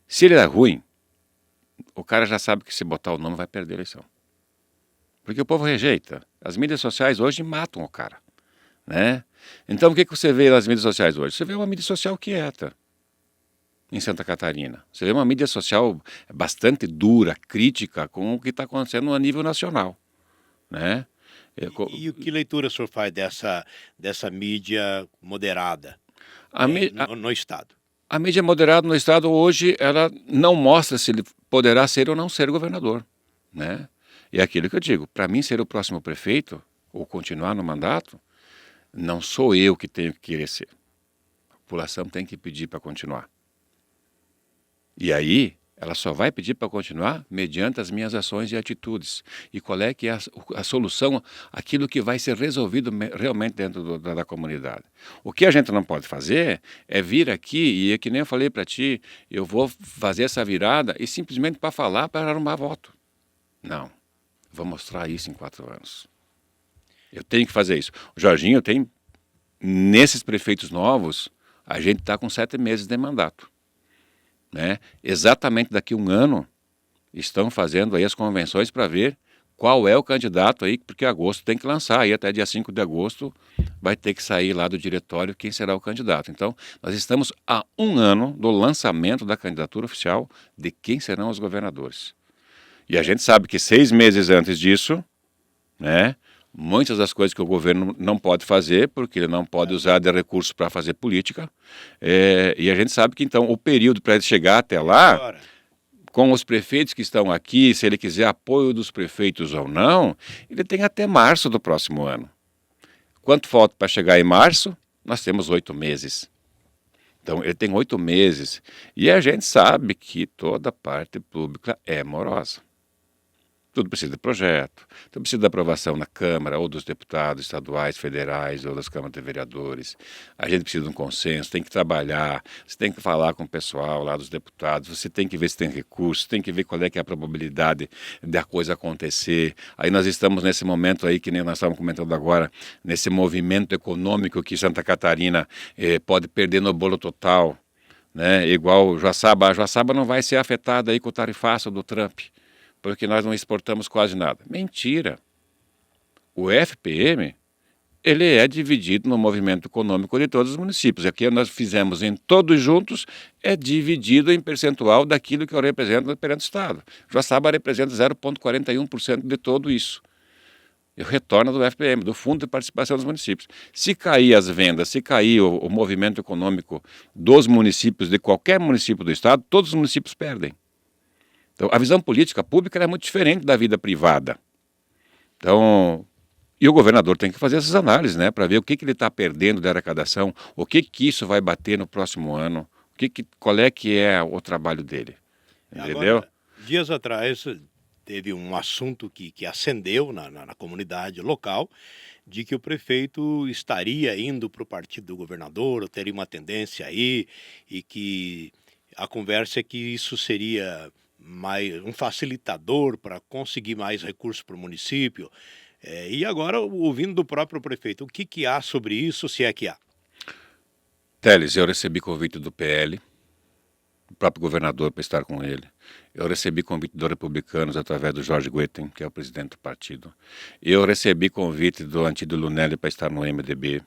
Se ele é ruim, o cara já sabe que se botar o nome vai perder a eleição. Porque o povo rejeita. As mídias sociais hoje matam o cara, né? Então o que você vê nas mídias sociais hoje? Você vê uma mídia social quieta em Santa Catarina. Você vê uma mídia social bastante dura, crítica com o que está acontecendo a nível nacional, né? E que leitura o senhor faz dessa mídia moderada A, mí- a, no Estado? a mídia moderada no estado hoje, ela não mostra se ele poderá ser ou não ser governador, né? E é aquilo que eu digo, para mim ser o próximo prefeito, ou continuar no mandato, não sou eu que tenho que querer ser. A população tem que pedir para continuar. E aí, ela só vai pedir para continuar mediante as minhas ações e atitudes. E qual é que é a solução, aquilo que vai ser resolvido realmente dentro da comunidade. O que a gente não pode fazer é vir aqui, e é que nem eu falei para ti, eu vou fazer essa virada e simplesmente para falar, para arrumar voto. Não, vou mostrar isso em 4 anos. Eu tenho que fazer isso. O Jorginho tem, nesses prefeitos novos, a gente está com 7 meses de mandato, né? Exatamente daqui a 1 ano estão fazendo aí as convenções para ver qual é o candidato aí, porque agosto tem que lançar, aí até dia 5 de agosto vai ter que sair lá do diretório quem será o candidato. Então, nós estamos a 1 ano do lançamento da candidatura oficial de quem serão os governadores. E a gente sabe que 6 meses antes disso, né, muitas das coisas que o governo não pode fazer, porque ele não pode usar de recursos para fazer política, e a gente sabe que então o período para ele chegar até lá, com os prefeitos que estão aqui, se ele quiser apoio dos prefeitos ou não, ele tem até março do próximo ano. Quanto falta para chegar em março? Nós temos 8 meses. Então ele tem 8 meses, e a gente sabe que toda parte pública é morosa. Tudo precisa de projeto, tudo precisa de aprovação na Câmara, ou dos deputados estaduais, federais, ou das câmaras de vereadores. A gente precisa de um consenso, tem que trabalhar, você tem que falar com o pessoal lá dos deputados, você tem que ver se tem recursos, tem que ver qual é que é a probabilidade da coisa acontecer. Aí nós estamos nesse momento aí, que nem nós estávamos comentando agora, nesse movimento econômico que Santa Catarina pode perder no bolo total, né? Igual Joaçaba, a Joaçaba não vai ser afetada aí com o tarifaço do Trump, porque nós não exportamos quase nada. Mentira. O FPM, ele é dividido no movimento econômico de todos os municípios. Aqui nós fizemos em todos juntos, é dividido em percentual daquilo que eu represento perante o Estado. Joaçaba representa 0,41% de tudo isso. Eu retorno do FPM, do Fundo de Participação dos Municípios. Se cair as vendas, se cair o movimento econômico dos municípios, de qualquer município do Estado, todos os municípios perdem. Então, a visão política pública é muito diferente da vida privada. Então, e o governador tem que fazer essas análises, né, para ver o que ele está perdendo de arrecadação, o que isso vai bater no próximo ano, qual é que é o trabalho dele. Entendeu? Agora, dias atrás teve um assunto que acendeu na comunidade local, de que o prefeito estaria indo para o partido do governador, ou teria uma tendência aí, e que a conversa é que isso seria um facilitador para conseguir mais recursos para o município. E agora, ouvindo do próprio prefeito, o que há sobre isso, se é que há? Teles, eu recebi convite do PL, do próprio governador para estar com ele. Eu recebi convite dos republicanos através do Jorge Guetem, que é o presidente do partido. Eu recebi convite do Antídio Lunelli para estar no MDB.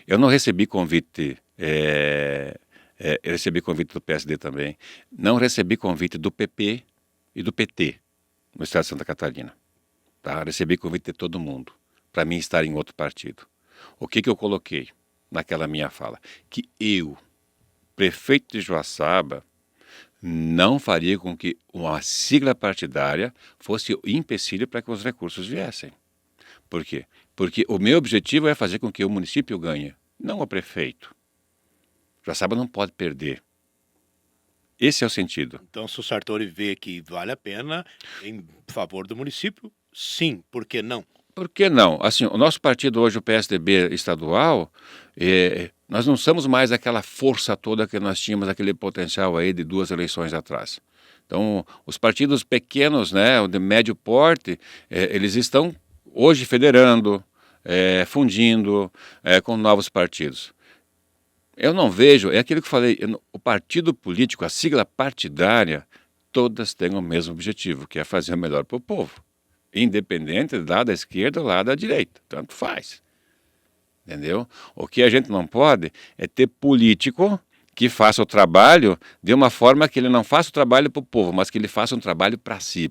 Eu não recebi convite, eu recebi convite do PSD também. Não recebi convite do PP e do PT no estado de Santa Catarina. Tá? Recebi convite de todo mundo para mim estar em outro partido. O que eu coloquei naquela minha fala? Que eu, prefeito de Joaçaba, não faria com que uma sigla partidária fosse o empecilho para que os recursos viessem. Por quê? Porque o meu objetivo é fazer com que o município ganhe, não o prefeito. Joaçaba não pode perder. Esse é o sentido. Então, se o Sartori vê que vale a pena em favor do município, sim, por que não? Por que não? Assim, o nosso partido hoje, o PSDB estadual, nós não somos mais aquela força toda que nós tínhamos, aquele potencial aí de 2 eleições atrás. Então, os partidos pequenos, né, de médio porte, eles estão hoje federando, fundindo com novos partidos. Eu não vejo, é aquilo que eu falei, o partido político, a sigla partidária, todas têm o mesmo objetivo, que é fazer o melhor para o povo. Independente lá da esquerda ou lá da direita, tanto faz. Entendeu? O que a gente não pode é ter político que faça o trabalho de uma forma que ele não faça o trabalho para o povo, mas que ele faça um trabalho para si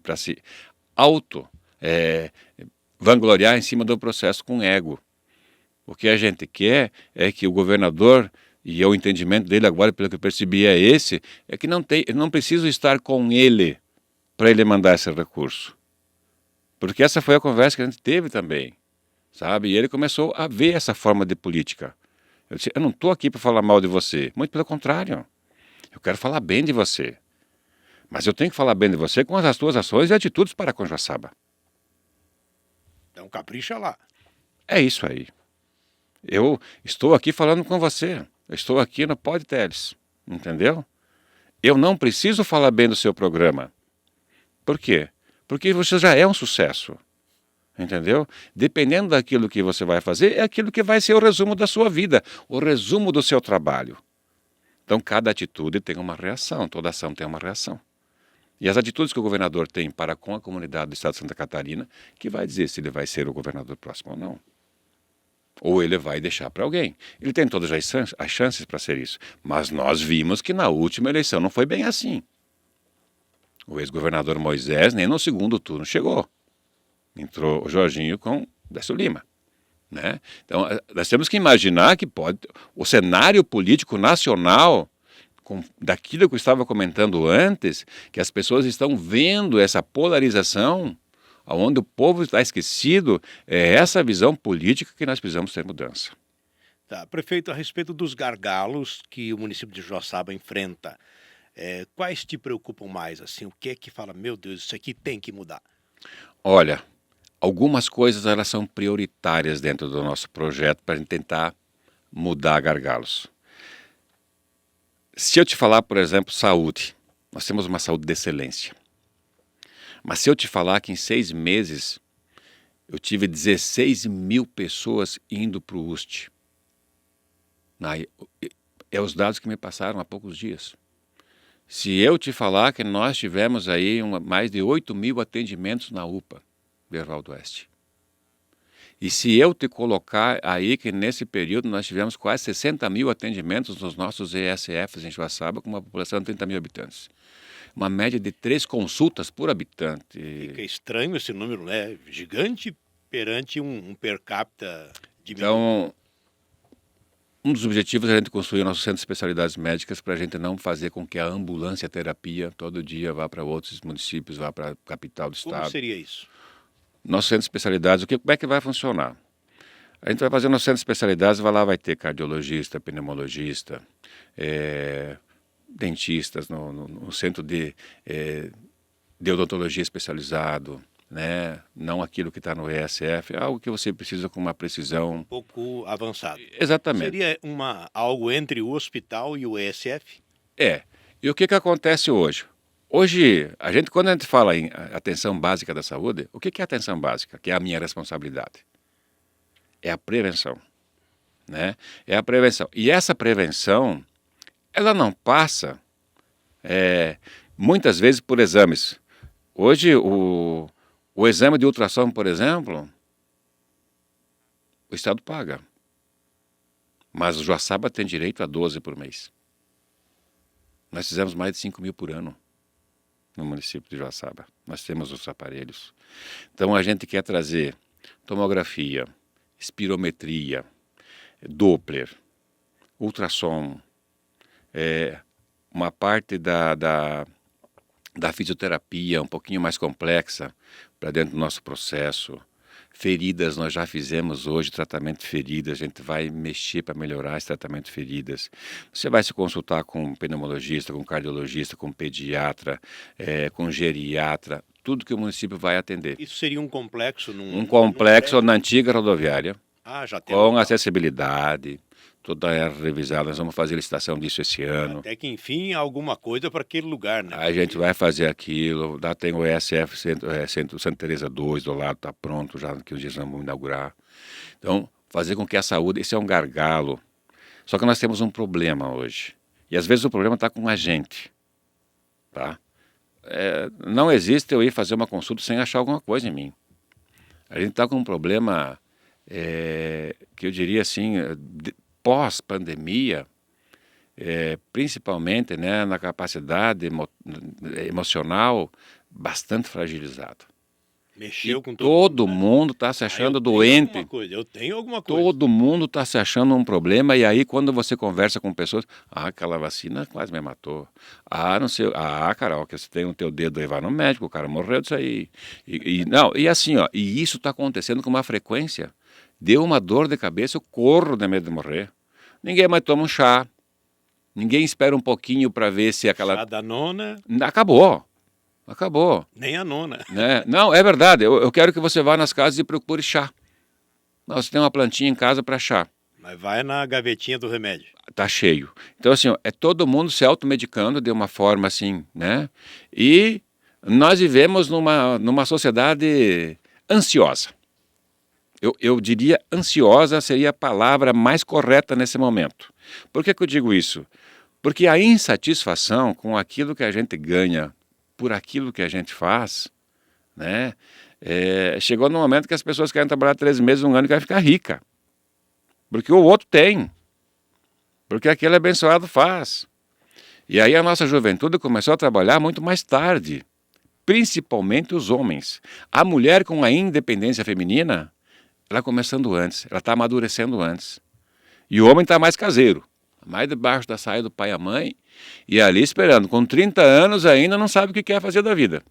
auto vangloriar em cima do processo com ego. O que a gente quer é que o governador, e o entendimento dele agora, pelo que eu percebi, é esse, é que eu não preciso estar com ele para ele mandar esse recurso. Porque essa foi a conversa que a gente teve também, sabe? E ele começou a ver essa forma de política. Eu disse, eu não estou aqui para falar mal de você, muito pelo contrário. Eu quero falar bem de você. Mas eu tenho que falar bem de você com as tuas ações e atitudes para com Joaçaba. Então capricha lá. É isso aí. Eu estou aqui falando com você. Eu estou aqui no Pod Teles, entendeu? Eu não preciso falar bem do seu programa. Por quê? Porque você já é um sucesso, entendeu? Dependendo daquilo que você vai fazer, é aquilo que vai ser o resumo da sua vida, o resumo do seu trabalho. Então, cada atitude tem uma reação, toda ação tem uma reação. E as atitudes que o governador tem para com a comunidade do estado de Santa Catarina, que vai dizer se ele vai ser o governador próximo ou não. Ou ele vai deixar para alguém. Ele tem todas as chances para ser isso. Mas nós vimos que na última eleição não foi bem assim. O ex-governador Moisés nem no segundo turno chegou. Entrou o Jorginho com Décio Lima. Né? Então, nós temos que imaginar que o cenário político nacional, daquilo que eu estava comentando antes, que as pessoas estão vendo essa polarização, onde o povo está esquecido, é essa visão política que nós precisamos ter mudança. Tá, prefeito, a respeito dos gargalos que o município de Joaçaba enfrenta, quais te preocupam mais? Assim, o que é que fala, meu Deus, isso aqui tem que mudar? Olha, algumas coisas elas são prioritárias dentro do nosso projeto para a gente tentar mudar gargalos. Se eu te falar, por exemplo, saúde, nós temos uma saúde de excelência. Mas se eu te falar que em 6 meses eu tive 16 mil pessoas indo para o UST, é os dados que me passaram há poucos dias. Se eu te falar que nós tivemos aí mais de 8 mil atendimentos na UPA, Berval do Oeste. E se eu te colocar aí que nesse período nós tivemos quase 60 mil atendimentos nos nossos ESFs em Joaçaba, com uma população de 30 mil habitantes. Uma média de 3 consultas por habitante. Fica estranho esse número, né? Gigante perante um per capita diminuído. Então, um dos objetivos é a gente construir o nosso centro de especialidades médicas para a gente não fazer com que a ambulância terapia todo dia vá para outros municípios, vá para a capital do estado. Como seria isso? Nosso centro de especialidades, como é que vai funcionar? A gente vai fazer nosso centro de especialidades, vai ter cardiologista, pneumologista, dentistas, no centro de odontologia especializado, né? Não aquilo que está no ESF, algo que você precisa com uma precisão... Um pouco avançado. Exatamente. Seria algo entre o hospital e o ESF? E o que acontece hoje? Hoje, quando a gente fala em atenção básica da saúde, o que é atenção básica? Que é a minha responsabilidade. É a prevenção. Né? É a prevenção. E essa prevenção, ela não passa Muitas vezes por exames. Hoje, o exame de ultrassom, por exemplo, o Estado paga. Mas o Joaçaba tem direito a 12 por mês. Nós fizemos mais de 5 mil por ano no município de Joaçaba. Nós temos os aparelhos. Então a gente quer trazer tomografia, espirometria, Doppler, ultrassom, uma parte da fisioterapia um pouquinho mais complexa para dentro do nosso processo. Feridas, nós já fizemos hoje tratamento de feridas, a gente vai mexer para melhorar esse tratamento de feridas. Você vai se consultar com um pneumologista, com um cardiologista, com um pediatra, com um geriatra, tudo que o município vai atender. Isso seria um complexo? Um complexo na antiga rodoviária, já tem com acessibilidade, toda revisada. Nós vamos fazer licitação disso esse ano. Até que, enfim, alguma coisa para aquele lugar, né? A gente vai fazer aquilo. Lá tem o ESF Centro Santa Teresa 2 do lado, está pronto já, que os dias vamos inaugurar. Então, fazer com que a saúde, esse é um gargalo. Só que nós temos um problema hoje. E às vezes o problema está com a gente. Tá? Não existe eu ir fazer uma consulta sem achar alguma coisa em mim. A gente está com um problema, que eu diria assim, pós-pandemia, principalmente, né, na capacidade emocional bastante fragilizada. Mexeu com todo mundo está se achando doente. Eu tenho alguma coisa. Todo mundo está se achando um problema, e aí quando você conversa com pessoas, aquela vacina quase me matou. Não sei, Carol, que você tem o teu dedo aí, vai no médico, o cara morreu disso aí. E assim, ó, e isso está acontecendo com uma frequência. Deu uma dor de cabeça, eu corro de medo de morrer. Ninguém mais toma um chá. Ninguém espera um pouquinho para ver se aquela... Chá da nona... Acabou. Nem a nona. Né? Não, é verdade. Eu quero que você vá nas casas e procure chá. Você tem uma plantinha em casa para chá. Mas vai na gavetinha do remédio. Tá cheio. Então, assim, é todo mundo se automedicando de uma forma assim, né? E nós vivemos numa sociedade ansiosa. Eu diria ansiosa seria a palavra mais correta nesse momento. Por que eu digo isso? Porque a insatisfação com aquilo que a gente ganha por aquilo que a gente faz, né? Chegou no momento que as pessoas querem trabalhar 3 meses, 1 ano e querem ficar rica. Porque o outro tem. Porque aquele abençoado faz. E aí a nossa juventude começou a trabalhar muito mais tarde. Principalmente os homens. A mulher com a independência feminina, ela começando antes, ela está amadurecendo antes. E o homem está mais caseiro, mais debaixo da saia do pai e a mãe, e ali esperando. Com 30 anos ainda não sabe o que quer fazer da vida.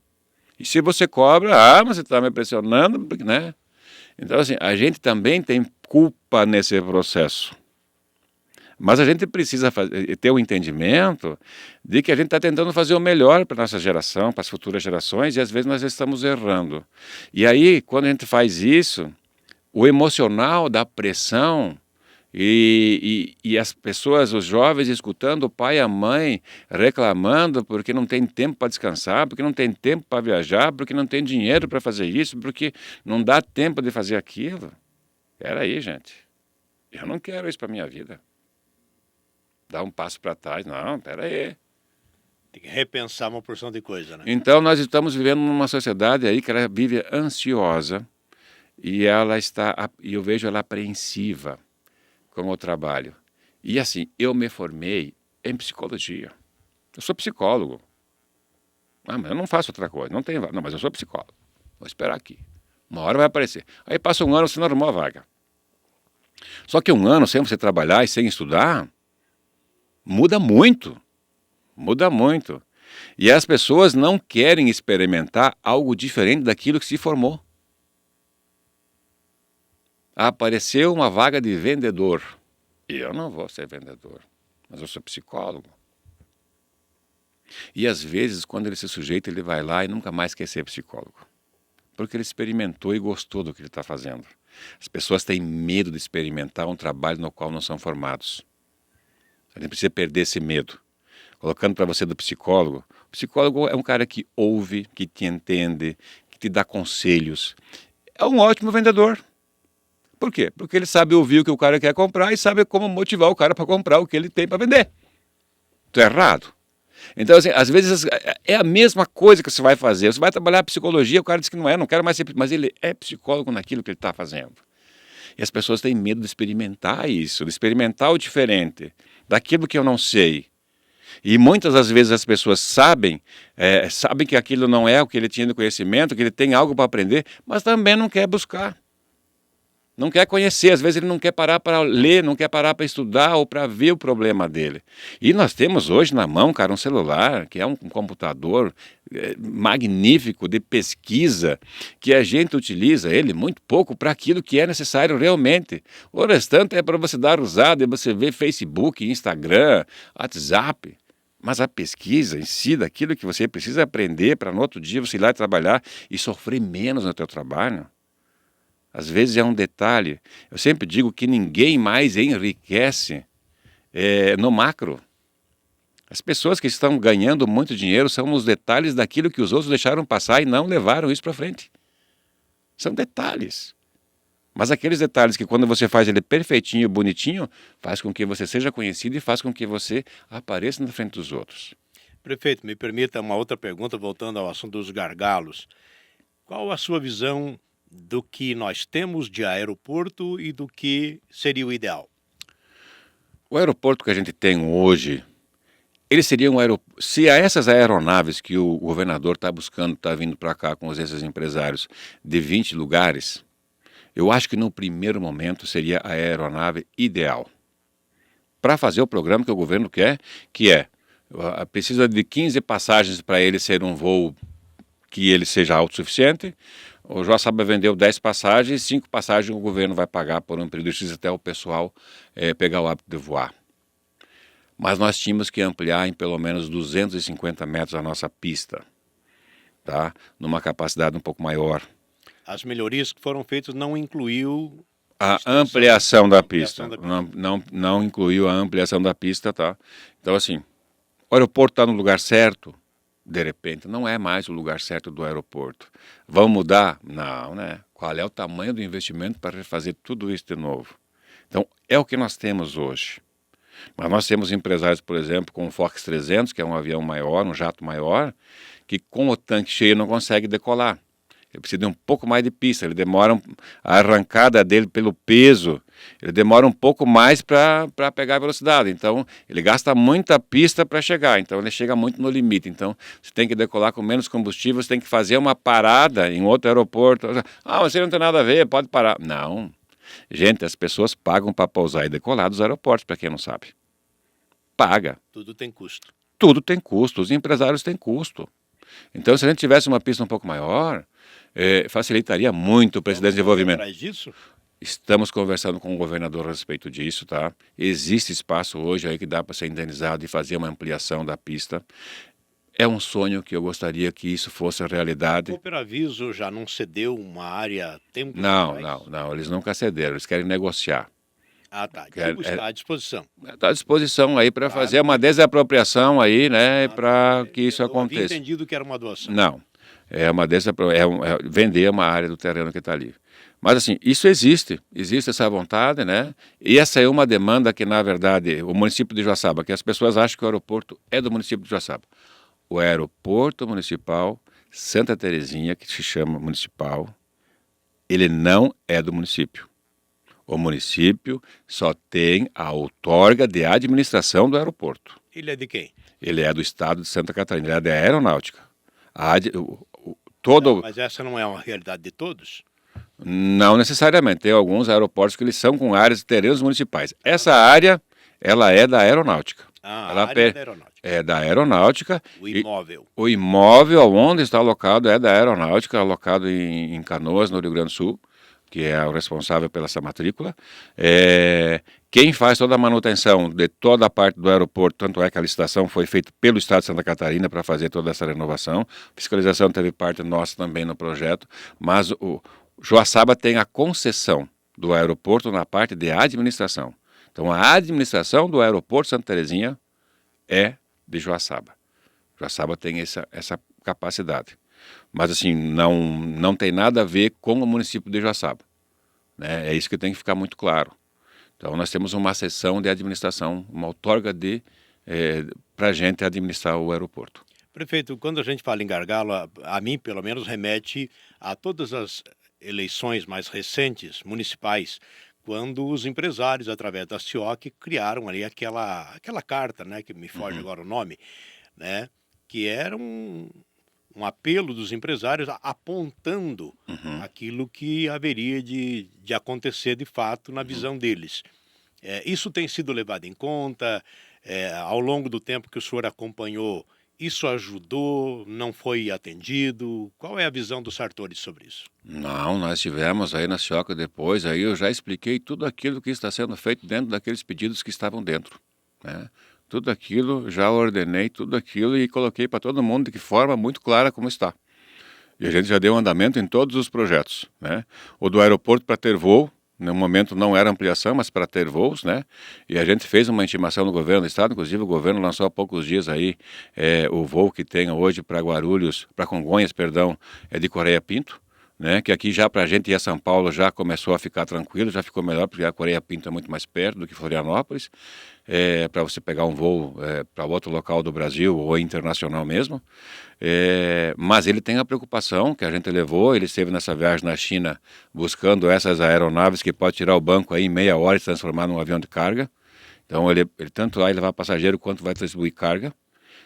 E se você cobra, mas você está me pressionando, né? Então assim, a gente também tem culpa nesse processo. Mas a gente precisa ter o entendimento de que a gente está tentando fazer o melhor para a nossa geração, para as futuras gerações, e às vezes nós estamos errando. E aí, quando a gente faz isso, o emocional da pressão e as pessoas, os jovens, escutando o pai e a mãe reclamando porque não tem tempo para descansar, porque não tem tempo para viajar, porque não tem dinheiro para fazer isso, porque não dá tempo de fazer aquilo. Espera aí, gente. Eu não quero isso para a minha vida. Dar um passo para trás. Não, espera aí. Tem que repensar uma porção de coisa, né? Então nós estamos vivendo numa sociedade aí que ela vive ansiosa e eu vejo ela apreensiva com o trabalho. E assim, eu me formei em psicologia. Eu sou psicólogo. Mas eu não faço outra coisa. Não, mas eu sou psicólogo. Vou esperar aqui. Uma hora vai aparecer. Aí passa 1 ano, você não arrumou a vaga. Só que 1 ano sem você trabalhar e sem estudar, muda muito. Muda muito. E as pessoas não querem experimentar algo diferente daquilo que se formou. Apareceu uma vaga de vendedor. Eu não vou ser vendedor, mas eu sou psicólogo. E às vezes, quando ele se sujeita, ele vai lá e nunca mais quer ser psicólogo. Porque ele experimentou e gostou do que ele está fazendo. As pessoas têm medo de experimentar um trabalho no qual não são formados. A gente precisa perder esse medo. Colocando para você do psicólogo, o psicólogo é um cara que ouve, que te entende, que te dá conselhos. É um ótimo vendedor. Por quê? Porque ele sabe ouvir o que o cara quer comprar e sabe como motivar o cara para comprar o que ele tem para vender. Isso é errado. Então, assim, às vezes é a mesma coisa que você vai fazer. Você vai trabalhar psicologia, o cara diz que não quero mais ser, mas ele é psicólogo naquilo que ele está fazendo. E as pessoas têm medo de experimentar isso, de experimentar o diferente, daquilo que eu não sei. E muitas das vezes as pessoas sabem que aquilo não é o que ele tinha de conhecimento, que ele tem algo para aprender, mas também não quer buscar. Não quer conhecer, às vezes ele não quer parar para ler, não quer parar para estudar ou para ver o problema dele. E nós temos hoje na mão, cara, um celular, que é um computador magnífico de pesquisa, que a gente utiliza ele muito pouco para aquilo que é necessário realmente. O restante é para você dar usada e você ver Facebook, Instagram, WhatsApp. Mas a pesquisa em si, daquilo que você precisa aprender para no outro dia você ir lá trabalhar e sofrer menos no teu trabalho, às vezes é um detalhe. Eu sempre digo que ninguém mais enriquece no macro. As pessoas que estão ganhando muito dinheiro são nos detalhes daquilo que os outros deixaram passar e não levaram isso para frente. São detalhes. Mas aqueles detalhes que quando você faz ele perfeitinho, bonitinho, faz com que você seja conhecido e faz com que você apareça na frente dos outros. Prefeito, me permita uma outra pergunta, voltando ao assunto dos gargalos. Qual a sua visão do que nós temos de aeroporto e do que seria o ideal? O aeroporto que a gente tem hoje, ele seria um aeroporto. Se a essas aeronaves que o governador está buscando, está vindo para cá com esses empresários de 20 lugares, eu acho que no primeiro momento seria a aeronave ideal para fazer o programa que o governo quer, que precisa de 15 passagens para ele ser um voo que ele seja autossuficiente. O Joaçaba vendeu 10 passagens, 5 passagens o governo vai pagar por um período X até o pessoal pegar o hábito de voar. Mas nós tínhamos que ampliar em pelo menos 250 metros a nossa pista, tá? Numa capacidade um pouco maior. As melhorias que foram feitas não incluiu a ampliação da pista. Não incluiu a ampliação da pista, tá? Então, assim, o aeroporto está no lugar certo. De repente, não é mais o lugar certo do aeroporto. Vamos mudar? Não, né? Qual é o tamanho do investimento para refazer tudo isso de novo? Então, é o que nós temos hoje. Mas nós temos empresários, por exemplo, com o Fox 300, que é um avião maior, um jato maior, que com o tanque cheio não consegue decolar. Ele precisa de um pouco mais de pista, a arrancada dele pelo peso, ele demora um pouco mais para pegar a velocidade. Então, ele gasta muita pista para chegar, então ele chega muito no limite. Então, você tem que decolar com menos combustível, você tem que fazer uma parada em outro aeroporto. Ah, você não tem nada a ver, pode parar. Não. Gente, as pessoas pagam para pousar e decolar dos aeroportos, para quem não sabe. Paga. Tudo tem custo. Tudo tem custo, os empresários têm custo. Então, se a gente tivesse uma pista um pouco maior, facilitaria muito o presidente de desenvolvimento. Atrás disso? Estamos conversando com o governador a respeito disso, tá? Existe espaço hoje aí que dá para ser indenizado e fazer uma ampliação da pista. É um sonho que eu gostaria que isso fosse a realidade. O Cooperaviso já não cedeu uma área tempo atrás? Não, eles nunca cederam, eles querem negociar. Ah, tá. Está à disposição. Está à disposição aí para fazer uma desapropriação aí, né, para que isso aconteça. Eu havia entendido que era uma doação. Não, vender uma área do terreno que está ali. Mas assim, isso existe essa vontade, né? E essa é uma demanda que, na verdade, o município de Joaçaba, que as pessoas acham que o aeroporto é do município de Joaçaba. O aeroporto municipal Santa Terezinha, que se chama municipal, ele não é do município. O município só tem a outorga de administração do aeroporto. Ele é de quem? Ele é do estado de Santa Catarina, ele é da aeronáutica. Mas essa não é uma realidade de todos? Não necessariamente. Tem alguns aeroportos que eles são com áreas de terrenos municipais. Essa área, ela é da aeronáutica. A área é da aeronáutica. É da aeronáutica. O imóvel. O imóvel onde está alocado é da aeronáutica, alocado em Canoas, no Rio Grande do Sul, que é o responsável pela essa matrícula. Quem faz toda a manutenção de toda a parte do aeroporto, tanto é que a licitação foi feita pelo Estado de Santa Catarina para fazer toda essa renovação. Fiscalização teve parte nossa também no projeto, mas o Joaçaba tem a concessão do aeroporto na parte de administração. Então, a administração do aeroporto Santa Terezinha é de Joaçaba. Joaçaba tem essa capacidade. Mas, assim, não tem nada a ver com o município de Joaçaba, né? É isso que tem que ficar muito claro. Então, nós temos uma seção de administração, uma outorga de para a gente administrar o aeroporto. Prefeito, quando a gente fala em gargalo, a mim pelo menos remete a todas as eleições mais recentes, municipais, quando os empresários, através da CIOC, criaram ali aquela carta, né, que me foge Uhum, agora o nome, né, que era um apelo dos empresários apontando uhum. aquilo que haveria de acontecer de fato na Uhum. visão deles. Isso tem sido levado em conta, ao longo do tempo que o senhor acompanhou, isso ajudou, não foi atendido? Qual é a visão do Sartori sobre isso? Não, nós tivemos aí na Cioca depois, aí eu já expliquei tudo aquilo que está sendo feito dentro daqueles pedidos que estavam dentro, né? Tudo aquilo, já ordenei tudo aquilo e coloquei para todo mundo de que forma muito clara como está. E a gente já deu andamento em todos os projetos, né? O do aeroporto para ter voo, no momento não era ampliação, mas para ter voos, né? E a gente fez uma intimação no governo do estado, inclusive o governo lançou há poucos dias aí o voo que tem hoje para Guarulhos, para Congonhas, perdão, é de Coreia Pinto, né? Que aqui já para a gente ir a São Paulo já começou a ficar tranquilo, já ficou melhor, porque a Coreia Pinto é muito mais perto do que Florianópolis, para você pegar um voo para outro local do Brasil ou internacional mesmo. Mas ele tem a preocupação que a gente levou, ele esteve nessa viagem na China buscando essas aeronaves que pode tirar o banco aí em meia hora e se transformar num avião de carga. Então ele tanto vai levar passageiro quanto vai distribuir carga.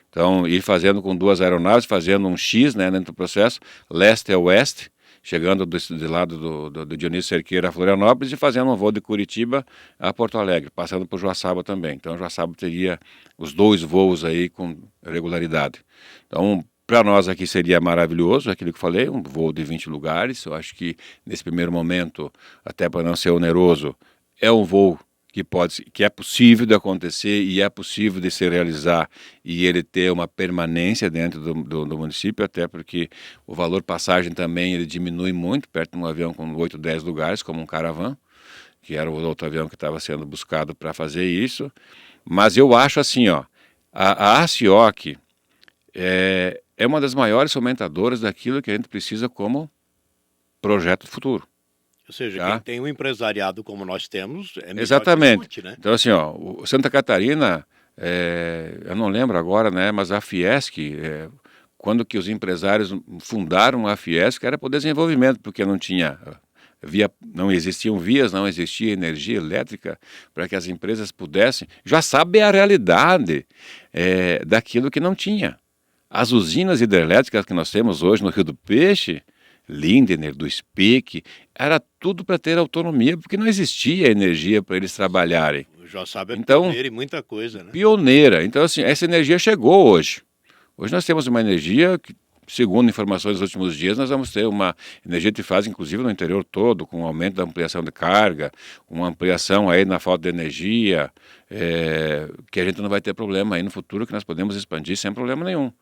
Então ir fazendo com duas aeronaves, fazendo um X, né, dentro do processo, leste a oeste, chegando do lado do Dionísio Cerqueira a Florianópolis e fazendo um voo de Curitiba a Porto Alegre, passando por Joaçaba também. Então Joaçaba teria os dois voos aí com regularidade. Então para nós aqui seria maravilhoso, aquilo que eu falei, um voo de 20 lugares. Eu acho que nesse primeiro momento, até para não ser oneroso, é um voo que é possível de acontecer e é possível de se realizar e ele ter uma permanência dentro do município, até porque o valor passagem também ele diminui muito, perto de um avião com 8, 10 lugares, como um Caravan, que era o outro avião que estava sendo buscado para fazer isso. Mas eu acho assim, ó, a ACIOC é uma das maiores fomentadoras daquilo que a gente precisa como projeto futuro. Ou seja, quem Tá? tem um empresariado como nós temos, é melhor que Exatamente. escute, né? Então, assim, ó, o Santa Catarina, eu não lembro agora, né, mas a Fiesc, quando que os empresários fundaram a Fiesc, era para o desenvolvimento, porque não existiam vias, não existia energia elétrica para que as empresas pudessem. Já sabe a realidade daquilo que não tinha. As usinas hidrelétricas que nós temos hoje no Rio do Peixe, Lindner, do SPIC, era tudo para ter autonomia, porque não existia energia para eles trabalharem. O Joaçaba é Então, pioneiro em muita coisa, né? pioneira. Então, assim, essa energia chegou hoje. Hoje nós temos uma energia que, segundo informações dos últimos dias, nós vamos ter uma energia de fase, inclusive no interior todo, com o aumento da ampliação de carga, uma ampliação aí na falta de energia, que a gente não vai ter problema aí no futuro, que nós podemos expandir sem problema nenhum.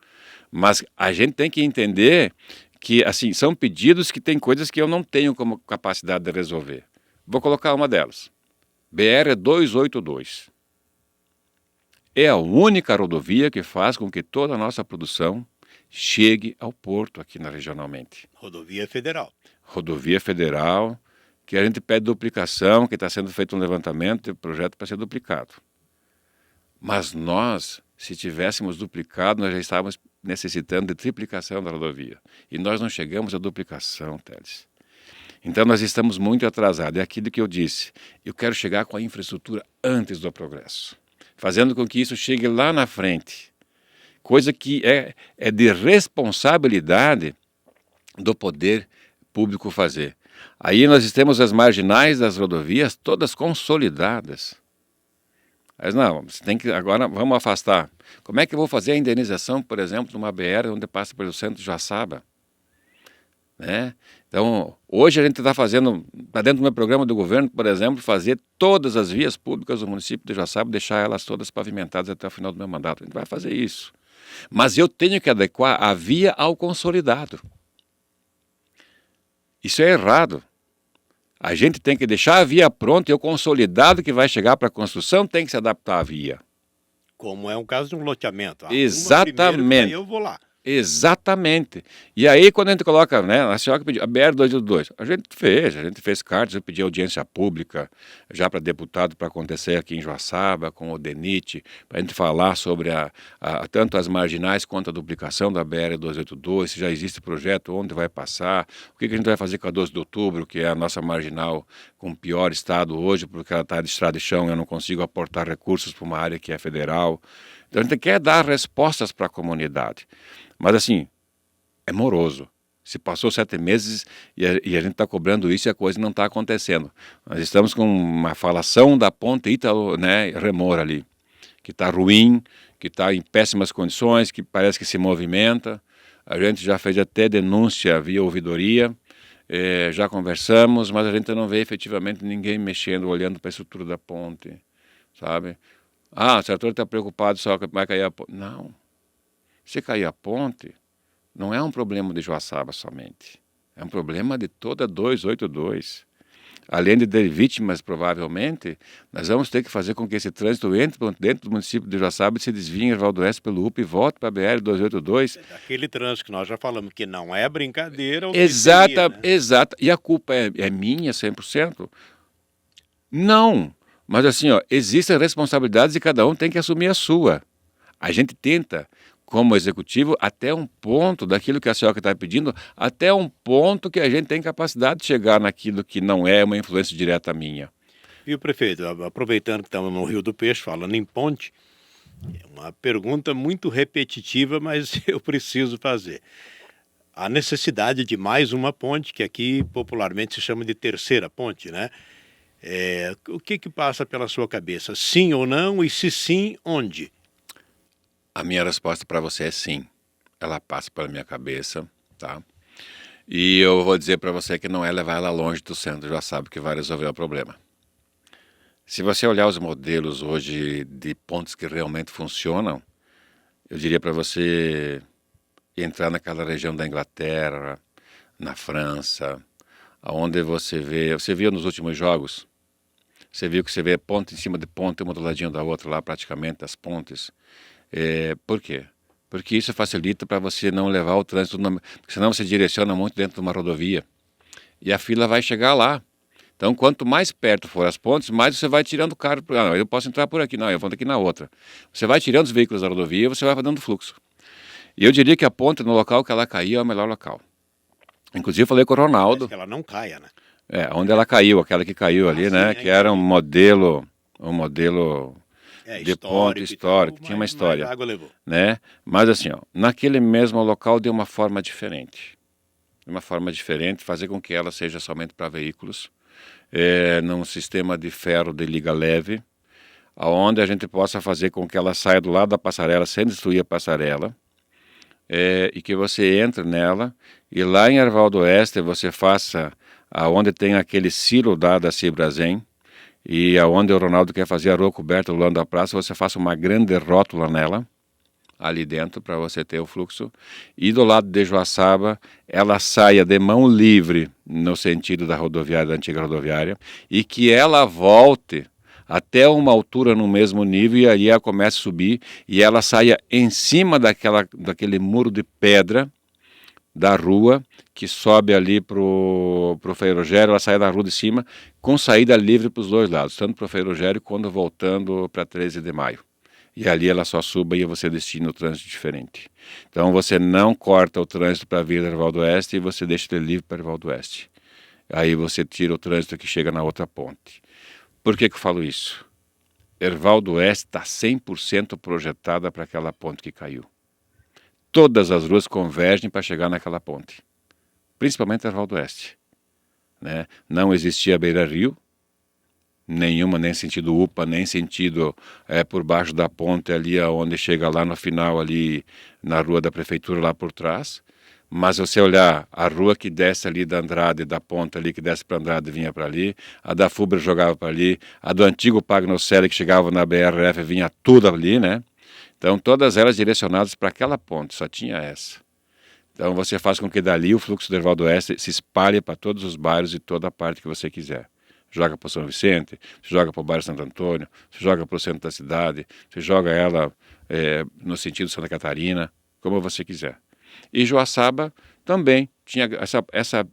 Mas a gente tem que entender que, assim, são pedidos que tem coisas que eu não tenho como capacidade de resolver. Vou colocar uma delas. BR-282. É a única rodovia que faz com que toda a nossa produção chegue ao porto aqui na regionalmente. Rodovia Federal. Rodovia Federal, que a gente pede duplicação, que está sendo feito um levantamento de projeto para ser duplicado. Mas nós, se tivéssemos duplicado, nós já estávamos necessitando de triplicação da rodovia. E nós não chegamos à duplicação, Teles. Então nós estamos muito atrasados. É aquilo que eu disse. Eu quero chegar com a infraestrutura antes do progresso, fazendo com que isso chegue lá na frente. Coisa que é de responsabilidade do poder público fazer. Aí nós temos as marginais das rodovias todas consolidadas. Mas não, você tem que, agora vamos afastar. Como é que eu vou fazer a indenização, por exemplo, de uma BR onde passa pelo centro de Joaçaba? Né? Então, hoje a gente está dentro do meu programa do governo, por exemplo, fazer todas as vias públicas do município de Joaçaba, deixar elas todas pavimentadas até o final do meu mandato. A gente vai fazer isso. Mas eu tenho que adequar a via ao consolidado. Isso é errado. A gente tem que deixar a via pronta e o consolidado que vai chegar para a construção tem que se adaptar à via. Como é um caso de um loteamento. Exatamente. Primeiro, eu vou lá. Exatamente. E aí, quando a gente coloca, né, a senhora que pediu, a BR-282, a gente fez cartas, eu pedi audiência pública já para deputado para acontecer aqui em Joaçaba, com o DENIT, para a gente falar sobre tanto as marginais quanto a duplicação da BR-282, se já existe projeto, onde vai passar, o que a gente vai fazer com a 12 de outubro, que é a nossa marginal com pior estado hoje, porque ela está de estrada de chão e eu não consigo aportar recursos para uma área que é federal. Então a gente quer dar respostas para a comunidade. Mas assim, é moroso. Se passou 7 meses e a gente está cobrando isso e a coisa não está acontecendo. Nós estamos com uma falação da ponte Ítalo, né, Remor ali, que está ruim, que está em péssimas condições, que parece que se movimenta. A gente já fez até denúncia via ouvidoria, já conversamos, mas a gente não vê efetivamente ninguém mexendo, olhando para a estrutura da ponte, sabe? Ah, o setor está preocupado só que vai cair a ponte. Não. Se cair a ponte, não é um problema de Joaçaba somente. É um problema de toda 282. Além de ter vítimas, provavelmente, nós vamos ter que fazer com que esse trânsito entre dentro do município de Joaçaba e se desvie em Erval do Oeste pelo UP e volte para a BR-282. Aquele trânsito que nós já falamos que não é brincadeira. Exata, né? exata. E a culpa é minha 100%? Não. Mas assim, ó, existem responsabilidades e cada um tem que assumir a sua. A gente tenta, como executivo, até um ponto daquilo que a senhora está pedindo, até um ponto que a gente tem capacidade de chegar naquilo que não é uma influência direta minha. Viu, prefeito, aproveitando que estamos no Rio do Peixe, falando em ponte, é uma pergunta muito repetitiva, mas eu preciso fazer. A necessidade de mais uma ponte, que aqui popularmente se chama de terceira ponte, né? O que passa pela sua cabeça? Sim ou não? E se sim, onde? A minha resposta para você é sim. Ela passa pela minha cabeça, tá? E eu vou dizer para você que não é levar ela longe do centro, já sabe que vai resolver o problema. Se você olhar os modelos hoje de pontes que realmente funcionam, eu diria para você entrar naquela região da Inglaterra, na França, onde você viu nos últimos jogos, você viu que você vê ponte em cima de ponte, uma do ladinho da outra lá, praticamente, as pontes. Por quê? Porque isso facilita para você não levar o trânsito, porque senão você direciona muito dentro de uma rodovia e a fila vai chegar lá. Então, quanto mais perto for as pontes, mais você vai tirando o carro. Não, eu posso entrar por aqui, não, eu vou aqui na outra. Você vai tirando os veículos da rodovia e você vai dando fluxo. E eu diria que a ponte, no local que ela caía, é o melhor local. Inclusive, eu falei com o Ronaldo. Mas que ela não caia, né? Onde ela caiu, aquela que caiu ali, né? Sim, que era um modelo de ponte histórico, tal, tinha uma história. Mas a água levou. Né? Mas assim, ó, naquele mesmo local de uma forma diferente. De uma forma diferente, fazer com que ela seja somente para veículos, num sistema de ferro de liga leve, onde a gente possa fazer com que ela saia do lado da passarela sem destruir a passarela, e que você entre nela, e lá em Erval do Oeste você faça aonde tem aquele silo da Cibrazen, e aonde o Ronaldo quer fazer a rua coberta do lado da praça, você faça uma grande rótula nela, ali dentro, para você ter o fluxo, e do lado de Joaçaba, ela saia de mão livre, no sentido da rodoviária, da antiga rodoviária, e que ela volte até uma altura no mesmo nível, e aí ela comece a subir, e ela saia em cima daquele muro de pedra da rua, que sobe ali para o Frei Rogério, ela sai da rua de cima, com saída livre para os dois lados, tanto para o Frei Rogério quanto voltando para 13 de maio. E ali ela só suba e você destina o trânsito diferente. Então você não corta o trânsito para vir do Erval do Oeste e você deixa ele livre para Erval do Oeste. Aí você tira o trânsito que chega na outra ponte. Por que eu falo isso? Erval do Oeste está 100% projetada para aquela ponte que caiu. Todas as ruas convergem para chegar naquela ponte. Principalmente Erval do Oeste. Né? Não existia beira-rio, nenhuma, nem sentido UPA, nem sentido por baixo da ponte ali, onde chega lá no final, ali na rua da prefeitura, lá por trás. Mas você olhar a rua que desce ali da Andrade, da ponta ali, que desce para Andrade e vinha para ali, a da Fubra jogava para ali, a do antigo Pagnocele que chegava na BRF vinha tudo ali, né? Então todas elas direcionadas para aquela ponte, só tinha essa. Então você faz com que dali o fluxo do Erval do Oeste se espalhe para todos os bairros e toda a parte que você quiser. Joga para o São Vicente, você joga para o bairro Santo Antônio, você joga para o centro da cidade, você joga ela no sentido Santa Catarina, como você quiser. E Joaçaba também tinha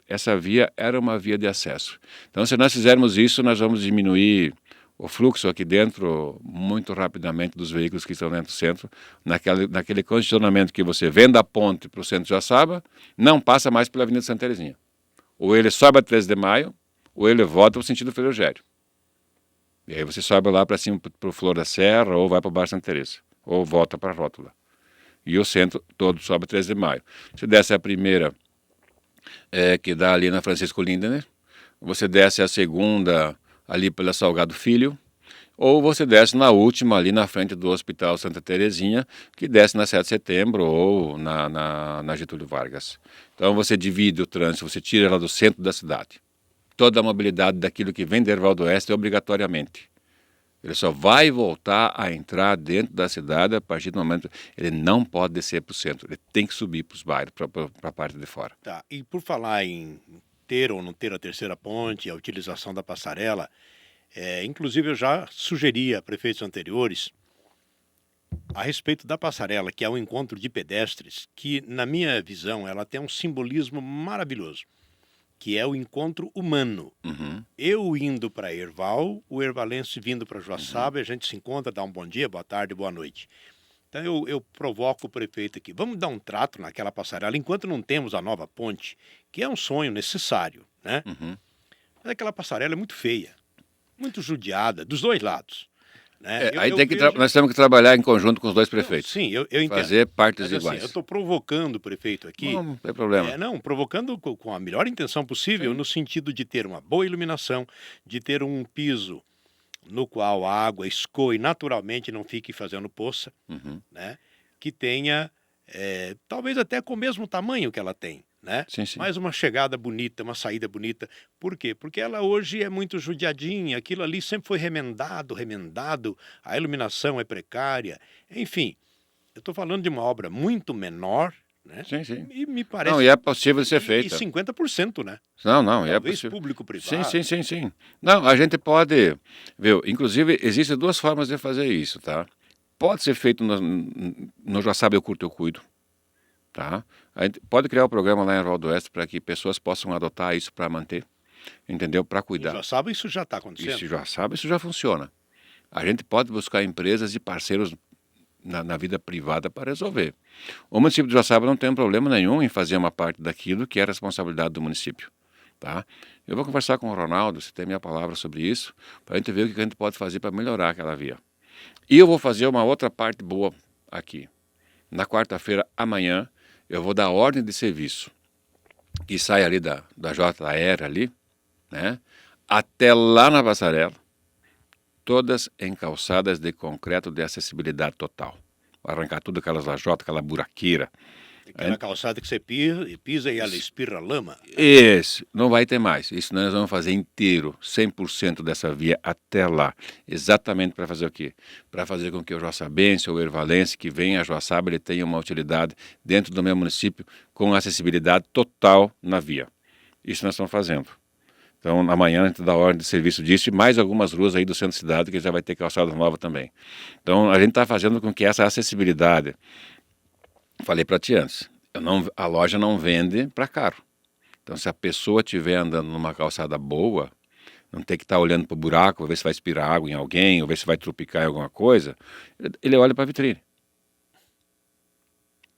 essa via, era uma via de acesso. Então, se nós fizermos isso, nós vamos diminuir o fluxo aqui dentro muito rapidamente dos veículos que estão dentro do centro, naquele condicionamento que você vem da ponte para o centro de Joaçaba, não passa mais pela Avenida Santa Terezinha. Ou ele sobe a 13 de maio, ou ele volta para o sentido Frei Rogério. E aí você sobe lá para cima para o Flor da Serra, ou vai para o Bar Santa Teresa, ou volta para a Rótula. E o centro todo sobe a 13 de maio. Você desce a primeira, que dá ali na Francisco Lindner, você desce a segunda ali pela Salgado Filho, ou você desce na última ali na frente do Hospital Santa Terezinha, que desce na 7 de setembro ou na Getúlio Vargas. Então você divide o trânsito, você tira ela do centro da cidade. Toda a mobilidade daquilo que vem de Erval do Oeste obrigatoriamente. Ele só vai voltar a entrar dentro da cidade a partir do momento que ele não pode descer para o centro, ele tem que subir para os bairros, para a parte de fora. Tá, e por falar em ter ou não ter a terceira ponte, a utilização da passarela, inclusive eu já sugeri a prefeitos anteriores a respeito da passarela, que é um encontro de pedestres, que na minha visão ela tem um simbolismo maravilhoso, que é o encontro humano. Uhum. Eu indo para Erval, o ervalense vindo para Joaçaba, a gente se encontra, dá um bom dia, boa tarde, boa noite. Então eu provoco o prefeito aqui, vamos dar um trato naquela passarela, enquanto não temos a nova ponte, que é um sonho necessário, né? Uhum. Mas aquela passarela é muito feia, muito judiada, dos dois lados. Né? Aí nós temos que trabalhar em conjunto com os dois Não, prefeitos. sim, eu entendo. Fazer partes Mas, assim, iguais. eu estou provocando o prefeito aqui. Não tem problema. Não, provocando com a melhor intenção possível, no sentido de ter uma boa iluminação, de ter um piso no qual a água escoe naturalmente, não fique fazendo poça, Uhum. né? Que tenha, talvez até com o mesmo tamanho que ela tem, né? Sim, sim. Mas uma chegada bonita, uma saída bonita. Por quê? Porque ela hoje é muito judiadinha, aquilo ali sempre foi remendado, a iluminação é precária. Enfim, eu estou falando de uma obra muito menor, né? Sim, sim. E me parece... Não, e é possível de ser E feita. 50%, né? Não, é Talvez possível. público-privado. Sim. Não, a gente pode, viu, inclusive existem duas formas de fazer isso, tá? Pode ser feito no Joaçaba Eu Curto, Eu Cuido, tá? A gente pode criar um programa lá em Erval do Oeste para que pessoas possam adotar isso para manter, entendeu? Para Em cuidar. Joaçaba isso já está acontecendo. Isso já sabe, isso já funciona. A gente pode buscar empresas e parceiros na vida privada para resolver. O município de Joaçaba não tem problema nenhum em fazer uma parte daquilo que é responsabilidade do município. Tá? Eu vou conversar com o Ronaldo, você tem minha palavra sobre isso, para a gente ver o que a gente pode fazer para melhorar aquela via. E eu vou fazer uma outra parte boa aqui. Na quarta-feira, amanhã, eu vou dar ordem de serviço que sai ali da JR ali, né, até lá na passarela, todas em calçadas de concreto de acessibilidade total. Vou arrancar tudo aquelas lajotas, aquela buraqueira. Aquela calçada que você pisa e ela espirra lama. Isso, não vai ter mais. Isso nós vamos fazer inteiro, 100% dessa via até lá. Exatamente para fazer o quê? Para fazer com que o joaçabense ou o ervalense que venha a Joaçaba, ele tenha uma utilidade dentro do meu município com acessibilidade total na via. Isso nós estamos fazendo. Então, amanhã a gente dá ordem de serviço disso e mais algumas ruas aí do centro da cidade que já vai ter calçada nova também. Então, a gente está fazendo com que essa acessibilidade... Falei para ti antes, a loja não vende para caro. Então, se a pessoa estiver andando numa calçada boa, não tem que estar olhando para o buraco, ver se vai expirar água em alguém, ou ver se vai tropicar em alguma coisa, ele olha para a vitrine.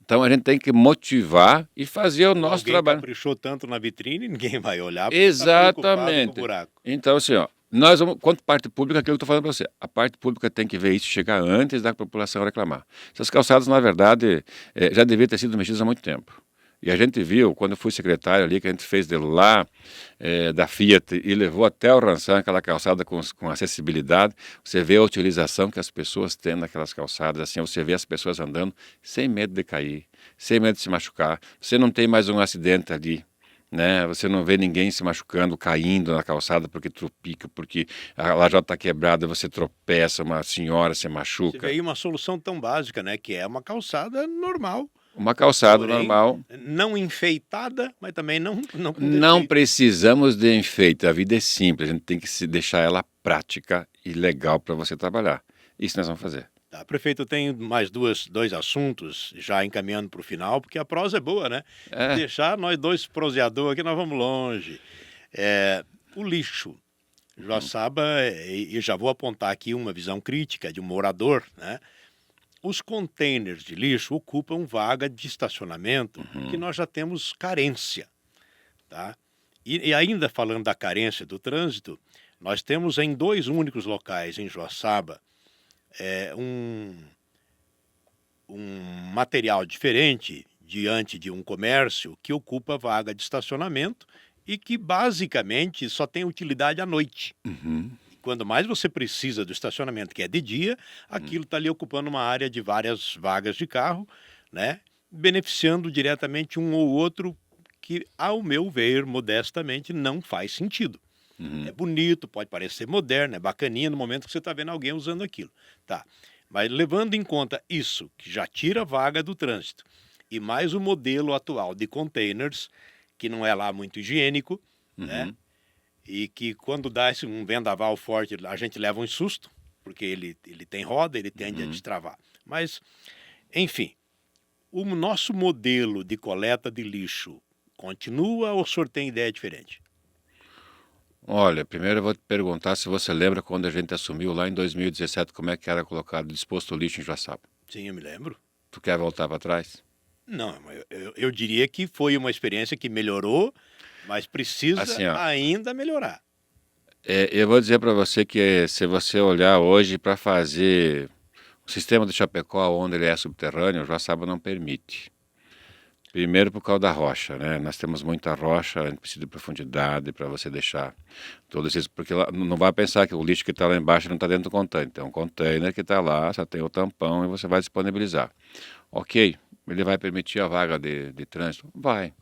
Então, a gente tem que motivar e fazer o nosso trabalho. Alguém caprichou tanto na vitrine, ninguém vai olhar. Exatamente. Tá com o buraco. Então, assim, ó, nós vamos, quanto parte pública, aquilo que eu estou falando para você, a parte pública tem que ver isso chegar antes da população reclamar. Essas calçadas, na verdade, já deviam ter sido mexidas há muito tempo. E a gente viu, quando eu fui secretário ali, que a gente fez de lá da Fiat e levou até o Rançan, aquela calçada com acessibilidade, você vê a utilização que as pessoas têm naquelas calçadas, assim, você vê as pessoas andando sem medo de cair, sem medo de se machucar, você não tem mais um acidente ali. Né? Você não vê ninguém se machucando, caindo na calçada porque tropica, porque a lajota está quebrada, você tropeça, uma senhora se machuca. Você vê aí uma solução tão básica, né? Que é uma calçada normal. Uma calçada Porém, normal. Não enfeitada, mas também não Não precisamos de enfeite, a vida é simples, a gente tem que deixar ela prática e legal para você trabalhar. Isso nós vamos fazer. Tá, prefeito, eu tenho mais dois assuntos já encaminhando para o final, porque a prosa é boa, né? Se É. deixar nós dois proseador aqui, nós vamos longe. O lixo. Uhum. Joaçaba, e já vou apontar aqui uma visão crítica de um morador, né? Os containers de lixo ocupam vaga de estacionamento que Uhum. nós já temos carência, tá? E ainda falando da carência do trânsito, nós temos em 2 únicos locais em Joaçaba, um material diferente diante de um comércio que ocupa vaga de estacionamento e que basicamente só tem utilidade à noite. Uhum. Quando mais você precisa do estacionamento, que é de dia, Uhum. aquilo está ali ocupando uma área de várias vagas de carro, né? Beneficiando diretamente um ou outro que, ao meu ver, modestamente, não faz sentido. É Uhum. bonito, pode parecer moderno, é bacaninha no momento que você está vendo alguém usando aquilo. Tá. Mas levando em conta isso, que já tira a vaga do trânsito, e mais o modelo atual de containers, que não é lá muito higiênico, né? Uhum. E que quando dá um vendaval forte, a gente leva um susto, porque ele tem roda, ele tende a Uhum. destravar. Mas, enfim, o nosso modelo de coleta de lixo continua ou o senhor tem ideia diferente? Olha, primeiro eu vou te perguntar se você lembra quando a gente assumiu lá em 2017, como é que era colocado disposto o lixo em Joaçaba. Sim, eu me lembro. Tu quer voltar para trás? Não, mas eu diria que foi uma experiência que melhorou, mas precisa Assim, ó, ainda melhorar. eu vou dizer para você que se você olhar hoje para fazer o sistema de Chapecó, onde ele é subterrâneo, Joaçaba não permite. Primeiro por causa da rocha, né? Nós temos muita rocha, a gente precisa de profundidade para você deixar todos esses, porque lá, não vai pensar que o lixo que está lá embaixo não está dentro do container. Tem um container que está lá, só tem o tampão e você vai disponibilizar. Ok, ele vai permitir a vaga de trânsito? Vai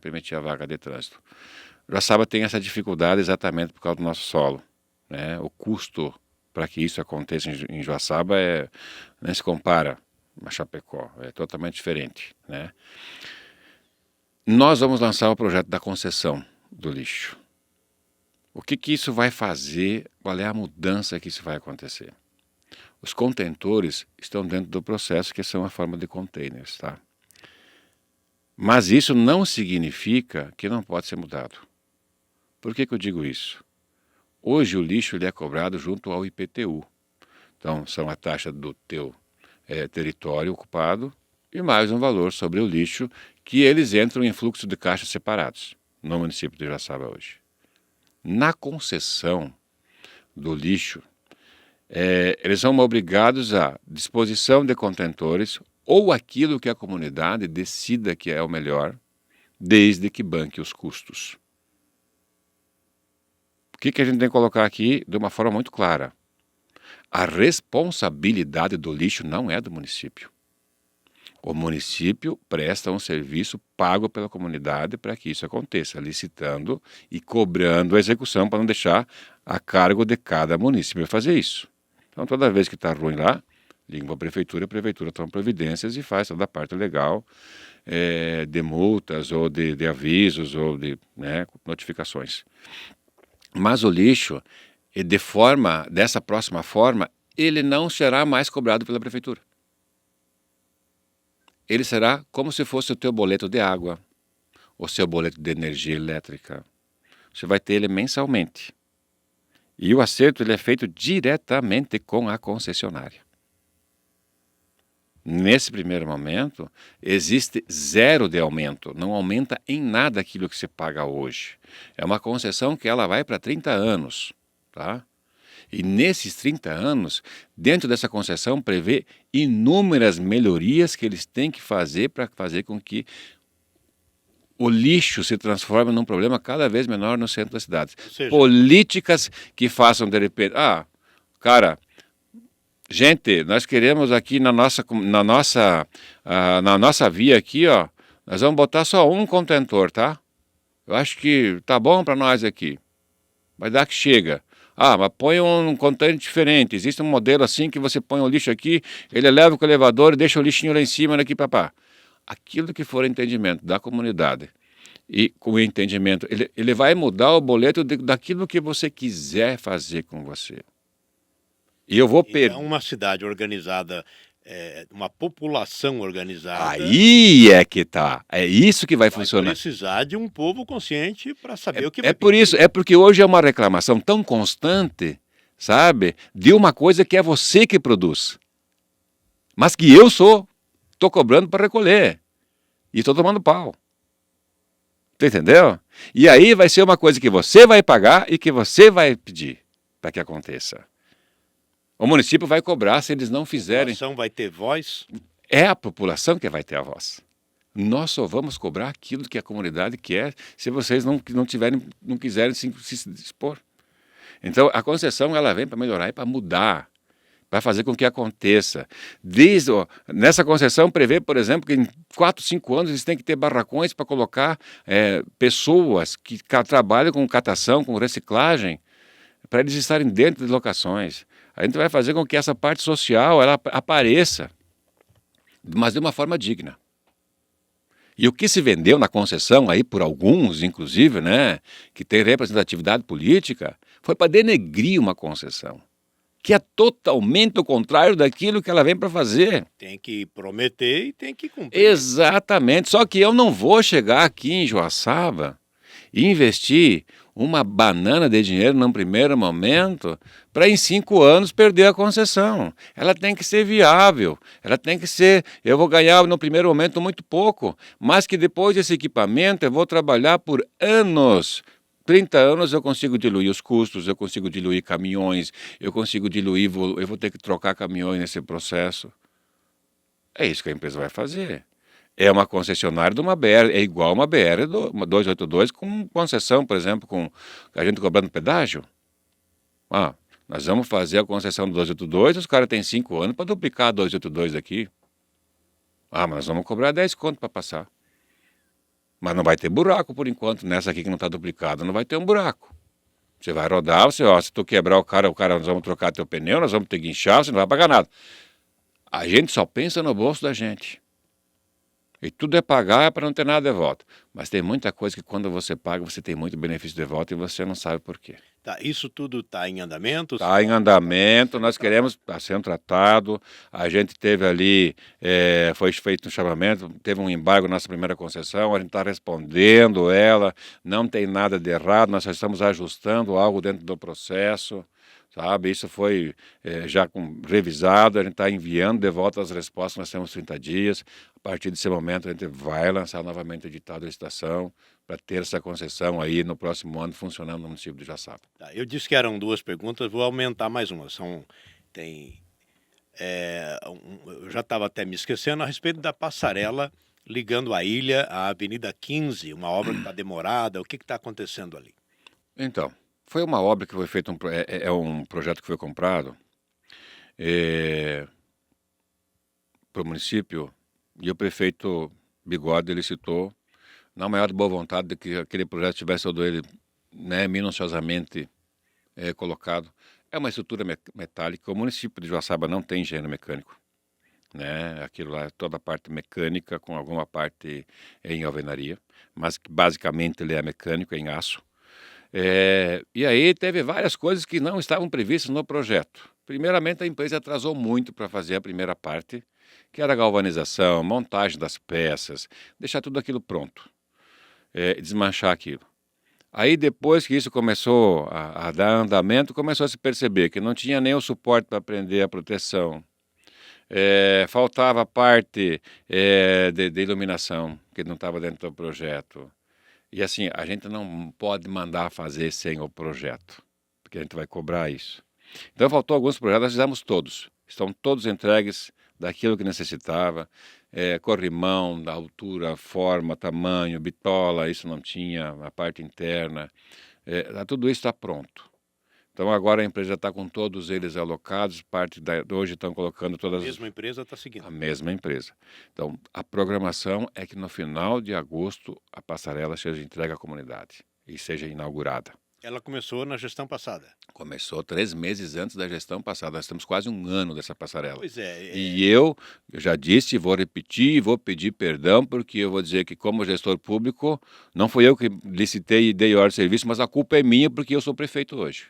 permitir a vaga de trânsito. Joaçaba tem essa dificuldade exatamente por causa do nosso solo, né? O custo para que isso aconteça em Joaçaba nem se compara a Chapecó, é totalmente diferente, né? Nós vamos lançar o projeto da concessão do lixo. O que isso vai fazer? Qual é a mudança que isso vai acontecer? Os contentores estão dentro do processo, que são a forma de containers, tá? Mas isso não significa que não pode ser mudado. Por que eu digo isso? Hoje o lixo ele é cobrado junto ao IPTU. Então, são a taxa do teu território ocupado e mais um valor sobre o lixo, que eles entram em fluxo de caixa separados no município de Joaçaba hoje. Na concessão do lixo, eles são obrigados à disposição de contentores ou aquilo que a comunidade decida que é o melhor, desde que banque os custos. O que a gente tem que colocar aqui de uma forma muito clara? A responsabilidade do lixo não é do município. O município presta um serviço pago pela comunidade para que isso aconteça, licitando e cobrando a execução para não deixar a cargo de cada município fazer isso. Então, toda vez que está ruim lá, liga para a prefeitura toma providências e faz toda a parte legal de multas ou de avisos ou de notificações. Mas o lixo, dessa próxima forma, ele não será mais cobrado pela prefeitura. Ele será como se fosse o teu boleto de água, o seu boleto de energia elétrica. Você vai ter ele mensalmente. E o acerto ele é feito diretamente com a concessionária. Nesse primeiro momento, existe zero de aumento, não aumenta em nada aquilo que se paga hoje. É uma concessão que ela vai para 30 anos, tá? E nesses 30 anos, dentro dessa concessão, prevê inúmeras melhorias que eles têm que fazer para fazer com que o lixo se transforme num problema cada vez menor no centro das cidades. Ou seja, Políticas que façam de repente... gente, nós queremos aqui na nossa via aqui, ó, nós vamos botar só um contentor, tá? Eu acho que tá bom para nós aqui. Vai dar que chega. Mas põe um container diferente. Existe um modelo assim que você põe o lixo aqui, ele leva com o elevador e deixa o lixinho lá em cima, aqui, papá. Aquilo que for entendimento da comunidade e com o entendimento, ele vai mudar o boleto daquilo que você quiser fazer com você. E eu vou Então, uma cidade organizada, uma população organizada Aí é que tá. É isso que vai vai funcionar. precisar de um povo consciente para saber o que É vai por isso, pedir. é porque hoje é uma reclamação tão constante, sabe, de uma coisa que é você que produz, mas que eu tô cobrando para recolher e estou tomando pau. Tu entendeu? E aí vai ser uma coisa que você vai pagar e que você vai pedir para que aconteça. O município vai cobrar se eles não A fizerem. população vai ter voz. É a população que vai ter a voz. Nós só vamos cobrar aquilo que a comunidade quer se vocês não quiserem se dispor. Então, a concessão ela vem para melhorar e para mudar, para fazer com que aconteça. Nessa concessão prevê, por exemplo, que em 4, 5 anos eles têm que ter barracões para colocar pessoas que trabalham com catação, com reciclagem, para eles estarem dentro de locações. A gente vai fazer com que essa parte social ela apareça, mas de uma forma digna. E o que se vendeu na concessão aí por alguns, inclusive, né, que tem representatividade política, foi para denegrir uma concessão, que é totalmente o contrário daquilo que ela vem para fazer. Tem que prometer e tem que cumprir. Exatamente. Só que eu não vou chegar aqui em Joaçaba e investir uma banana de dinheiro num primeiro momento para em 5 anos perder a concessão. Ela tem que ser viável, ela tem que ser, eu vou ganhar no primeiro momento muito pouco, mas que depois desse equipamento eu vou trabalhar por anos. 30 anos eu consigo diluir os custos, eu consigo diluir caminhões, eu consigo diluir, eu vou ter que trocar caminhões nesse processo. É isso que a empresa vai fazer. É uma concessionária de uma BR, é igual uma BR uma 282 com concessão, por exemplo, com a gente cobrando pedágio. Nós vamos fazer a concessão do 282, os caras têm 5 anos para duplicar a 282 aqui. Mas nós vamos cobrar 10 conto para passar. Mas não vai ter buraco por enquanto, nessa aqui que não está duplicada, não vai ter um buraco. Você vai rodar, se tu quebrar o cara, nós vamos trocar teu pneu, nós vamos ter que guinchar, você não vai pagar nada. A gente só pensa no bolso da gente. E tudo é pagar para não ter nada de volta. Mas tem muita coisa que quando você paga, você tem muito benefício de volta e você não sabe por quê. Tá, isso tudo está em andamento? Está em andamento, nós queremos, está sendo tratado. A gente teve ali, foi feito um chamamento, teve um embargo na nossa primeira concessão, a gente está respondendo ela, não tem nada de errado, nós só estamos ajustando algo dentro do processo. Sabe, isso foi já revisado, a gente está enviando de volta as respostas, nós temos 30 dias. A partir desse momento a gente vai lançar novamente o edital de licitação para ter essa concessão aí no próximo ano funcionando no município de Joaçaba. Tá, eu disse que eram 2 perguntas, vou aumentar mais uma. Eu já estava até me esquecendo a respeito da passarela ligando a ilha à Avenida 15, uma obra que está demorada, o que está acontecendo ali? Então, foi uma obra que foi feita, um projeto que foi comprado para o município e o prefeito Bigode licitou na maior boa vontade de que aquele projeto tivesse todo ele minuciosamente colocado. É uma estrutura metálica, o município de Joaçaba não tem engenheiro mecânico. Aquilo lá é toda a parte mecânica com alguma parte em alvenaria, mas basicamente ele é mecânico, é em aço. E aí teve várias coisas que não estavam previstas no projeto. Primeiramente, a empresa atrasou muito para fazer a primeira parte, que era a galvanização, montagem das peças, deixar tudo aquilo pronto, desmanchar aquilo. Aí depois que isso começou a dar andamento, começou a se perceber que não tinha nem o suporte para prender a proteção. Faltava a parte de iluminação, que não estava dentro do projeto. E assim, a gente não pode mandar fazer sem o projeto, porque a gente vai cobrar isso. Então faltou alguns projetos, nós fizemos todos. Estão todos entregues daquilo que necessitava. Corrimão, da altura, forma, tamanho, bitola, isso não tinha, a parte interna. Tudo isso está pronto. Então agora a empresa está com todos eles alocados, hoje estão colocando todas... A mesma empresa está seguindo. A mesma empresa. Então a programação é que no final de agosto a passarela seja entregue à comunidade e seja inaugurada. Ela começou na gestão passada? Começou 3 meses antes da gestão passada, nós temos quase 1 ano dessa passarela. Pois é. E eu já disse, vou repetir, vou pedir perdão, porque eu vou dizer que como gestor público, não fui eu que licitei e dei ordem de serviço, mas a culpa é minha porque eu sou prefeito hoje.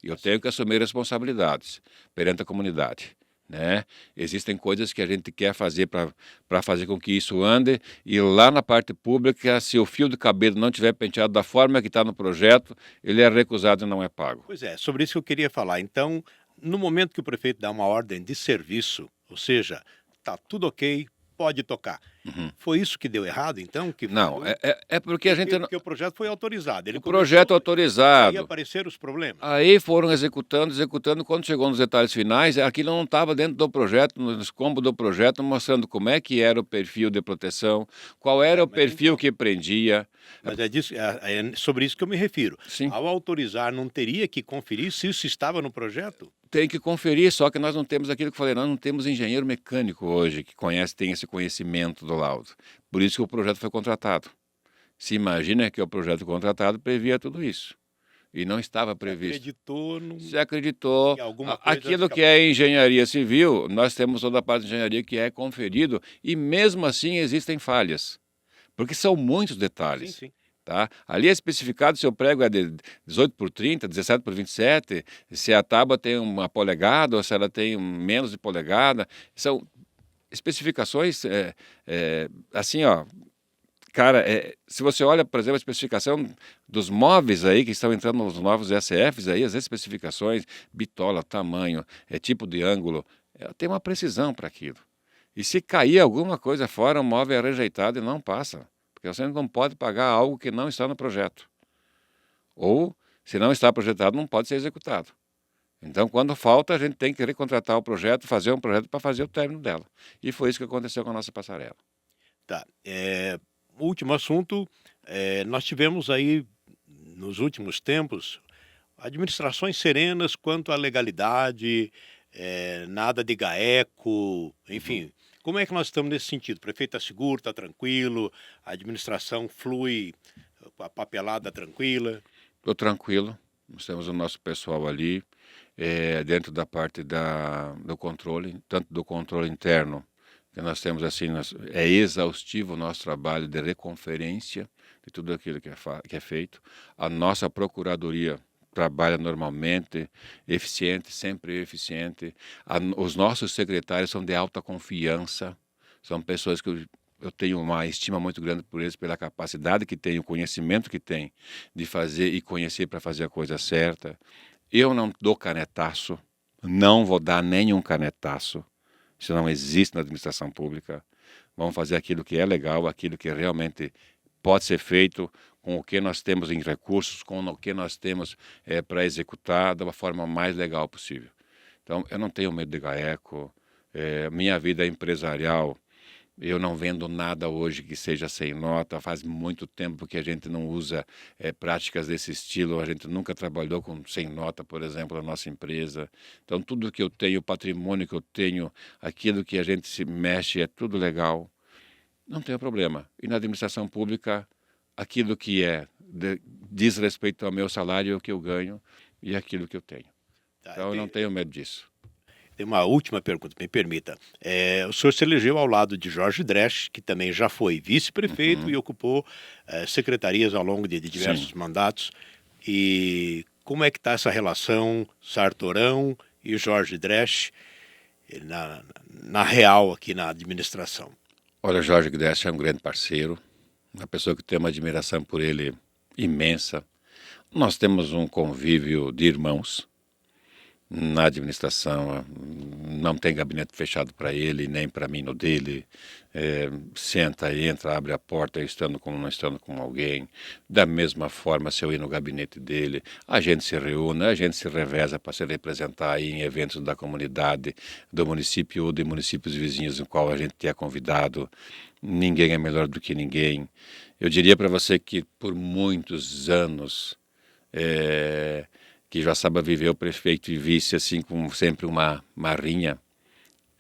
E eu tenho que assumir responsabilidades perante a comunidade, né? Existem coisas que a gente quer fazer para fazer com que isso ande, e lá na parte pública, se o fio de cabelo não tiver penteado da forma que está no projeto, ele é recusado e não é pago. Pois é, sobre isso que eu queria falar. Então, no momento que o prefeito dá uma ordem de serviço, ou seja, tá tudo ok, pode tocar. Uhum. Foi isso que deu errado, então? Que Não, falhou? é porque a gente não... Porque o projeto foi autorizado. Ele O projeto começou, aí autorizado, apareceram os problemas. aí foram executando, quando chegou nos detalhes finais, aquilo não estava dentro do projeto, no escombro do projeto, mostrando como é que era o perfil de proteção, qual era o mas perfil então- que prendia. Mas é sobre isso que eu me refiro. Sim. Ao autorizar, não teria que conferir se isso estava no projeto? Tem que conferir, só que nós não temos aquilo que eu falei, nós não temos engenheiro mecânico hoje que tem esse conhecimento do laudo. Por isso que o projeto foi contratado. Se imagina que o projeto contratado previa tudo isso. E não estava previsto. Acreditou no... Se acreditou, que alguma coisa aquilo que é engenharia civil, nós temos toda a parte de engenharia que é conferido, e mesmo assim existem falhas, porque são muitos detalhes. Sim, sim. Tá? Ali é especificado se o prego é de 18 por 30, 17 por 27, se a tábua tem uma polegada ou se ela tem menos de polegada. São especificações, assim, ó, cara, se você olha, por exemplo, a especificação dos móveis aí que estão entrando nos novos SFs aí, as especificações, bitola, tamanho, tipo de ângulo, tem uma precisão para aquilo. E se cair alguma coisa fora, o móvel é rejeitado e não passa. Porque você não pode pagar algo que não está no projeto. Ou, se não está projetado, não pode ser executado. Então, quando falta, a gente tem que recontratar o projeto, fazer um projeto para fazer o término dela. E foi isso que aconteceu com a nossa passarela. Tá. Último assunto, nós tivemos aí, nos últimos tempos, administrações serenas quanto à legalidade, nada de GAECO, enfim. Como é que nós estamos nesse sentido? O prefeito está seguro, está tranquilo, a administração flui, a papelada tranquila? Estou tranquilo, nós temos o nosso pessoal ali, dentro da parte do controle, tanto do controle interno, que nós temos assim, é exaustivo o nosso trabalho de reconferência de tudo aquilo que é feito. A nossa procuradoria trabalha normalmente, eficiente, sempre eficiente. Os nossos secretários são de alta confiança, são pessoas que eu tenho uma estima muito grande por eles, pela capacidade que têm, o conhecimento que têm de fazer e conhecer para fazer a coisa certa. Eu não dou canetaço, não vou dar nenhum canetaço, isso não existe na administração pública. Vamos fazer aquilo que é legal, aquilo que realmente pode ser feito, com o que nós temos em recursos, com o que nós temos para executar da forma mais legal possível. Então, eu não tenho medo de GAECO, minha vida empresarial, eu não vendo nada hoje que seja sem nota, faz muito tempo que a gente não usa práticas desse estilo, a gente nunca trabalhou sem nota, por exemplo, na nossa empresa. Então, tudo que eu tenho, o patrimônio que eu tenho, aquilo que a gente se mexe, é tudo legal, não tem problema. E na administração pública, aquilo que diz respeito ao meu salário, é o que eu ganho e aquilo que eu tenho. Tá, Então, eu não tenho medo disso. Tem uma última pergunta, me permita. O senhor se elegeu ao lado de Jorge Dresch, que também já foi vice-prefeito e ocupou secretarias ao longo de diversos mandatos. E como é que está essa relação Sartorão e Jorge Dresch na real aqui na administração? Olha, Jorge Dresch é um grande parceiro, uma pessoa que tem uma admiração por ele imensa. Nós temos um convívio de irmãos. Na administração, não tem gabinete fechado para ele, nem para mim no dele. Senta, entra, abre a porta, estando como não estando com alguém. Da mesma forma, se eu ir no gabinete dele, a gente se reúne, a gente se reveza para se representar aí em eventos da comunidade, do município ou de municípios vizinhos no qual a gente é convidado. Ninguém é melhor do que ninguém. Eu diria para você que por muitos anos... que Joaçaba viveu prefeito e vice assim com sempre uma rinha.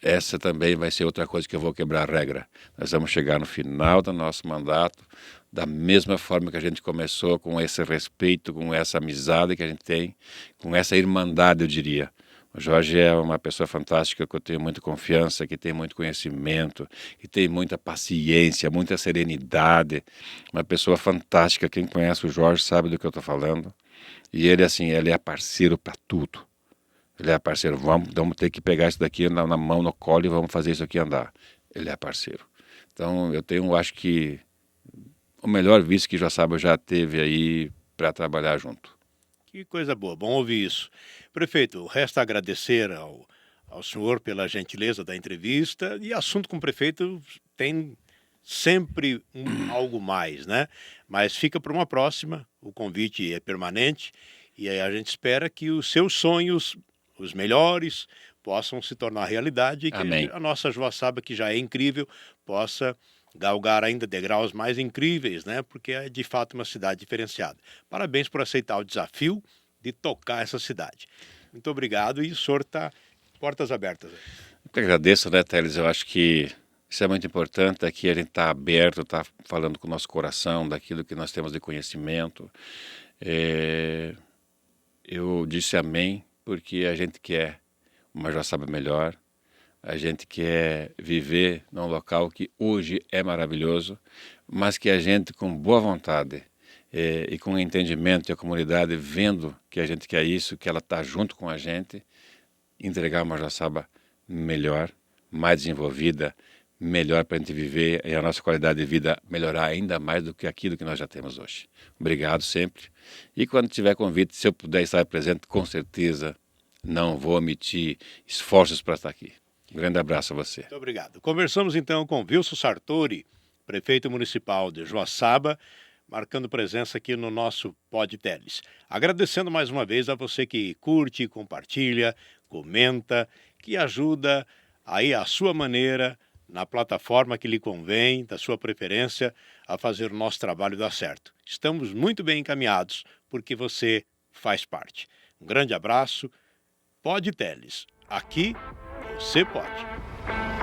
Essa também vai ser outra coisa que eu vou quebrar a regra. Nós vamos chegar no final do nosso mandato da mesma forma que a gente começou, com esse respeito, com essa amizade que a gente tem, com essa irmandade, eu diria. O Jorge é uma pessoa fantástica que eu tenho muita confiança, que tem muito conhecimento, que tem muita paciência, muita serenidade. Uma pessoa fantástica. Quem conhece o Jorge sabe do que eu estou falando. E ele, assim, ele é parceiro para tudo. Ele é parceiro, vamos ter que pegar isso daqui na mão, no colo e vamos fazer isso aqui andar. Ele é parceiro. Então, acho que o melhor vice que Joaçaba já teve aí para trabalhar junto. Que coisa boa, bom ouvir isso. Prefeito, resta agradecer ao senhor pela gentileza da entrevista, e assunto com o prefeito tem sempre algo mais, né? Mas fica para uma próxima, o convite é permanente, e aí a gente espera que os seus sonhos, os melhores, possam se tornar realidade, e que Amém. a nossa Joaçaba, que já é incrível, possa galgar ainda degraus mais incríveis, né? Porque é de fato uma cidade diferenciada. Parabéns por aceitar o desafio de tocar essa cidade. Muito obrigado, e o senhor está portas abertas. Eu que agradeço, né, Teles? Eu acho que isso é muito importante, aqui a gente está aberto, está falando com o nosso coração, daquilo que nós temos de conhecimento. Eu disse amém, porque a gente quer uma Joaçaba melhor, a gente quer viver num local que hoje é maravilhoso, mas que a gente, com boa vontade e com entendimento, e a comunidade vendo que a gente quer isso, que ela está junto com a gente, entregar uma Joaçaba melhor, mais desenvolvida, melhor para a gente viver e a nossa qualidade de vida melhorar ainda mais do que aquilo que nós já temos hoje. Obrigado sempre. E quando tiver convite, se eu puder estar presente, com certeza não vou omitir esforços para estar aqui. Um grande abraço a você. Muito obrigado. Conversamos então com Wilson Sartori, prefeito municipal de Joaçaba, marcando presença aqui no nosso Pod Teles. Agradecendo mais uma vez a você que curte, compartilha, comenta, que ajuda aí à sua maneira, na plataforma que lhe convém, da sua preferência, a fazer o nosso trabalho dar certo. Estamos muito bem encaminhados porque você faz parte. Um grande abraço. Pod Teles. Aqui você pode.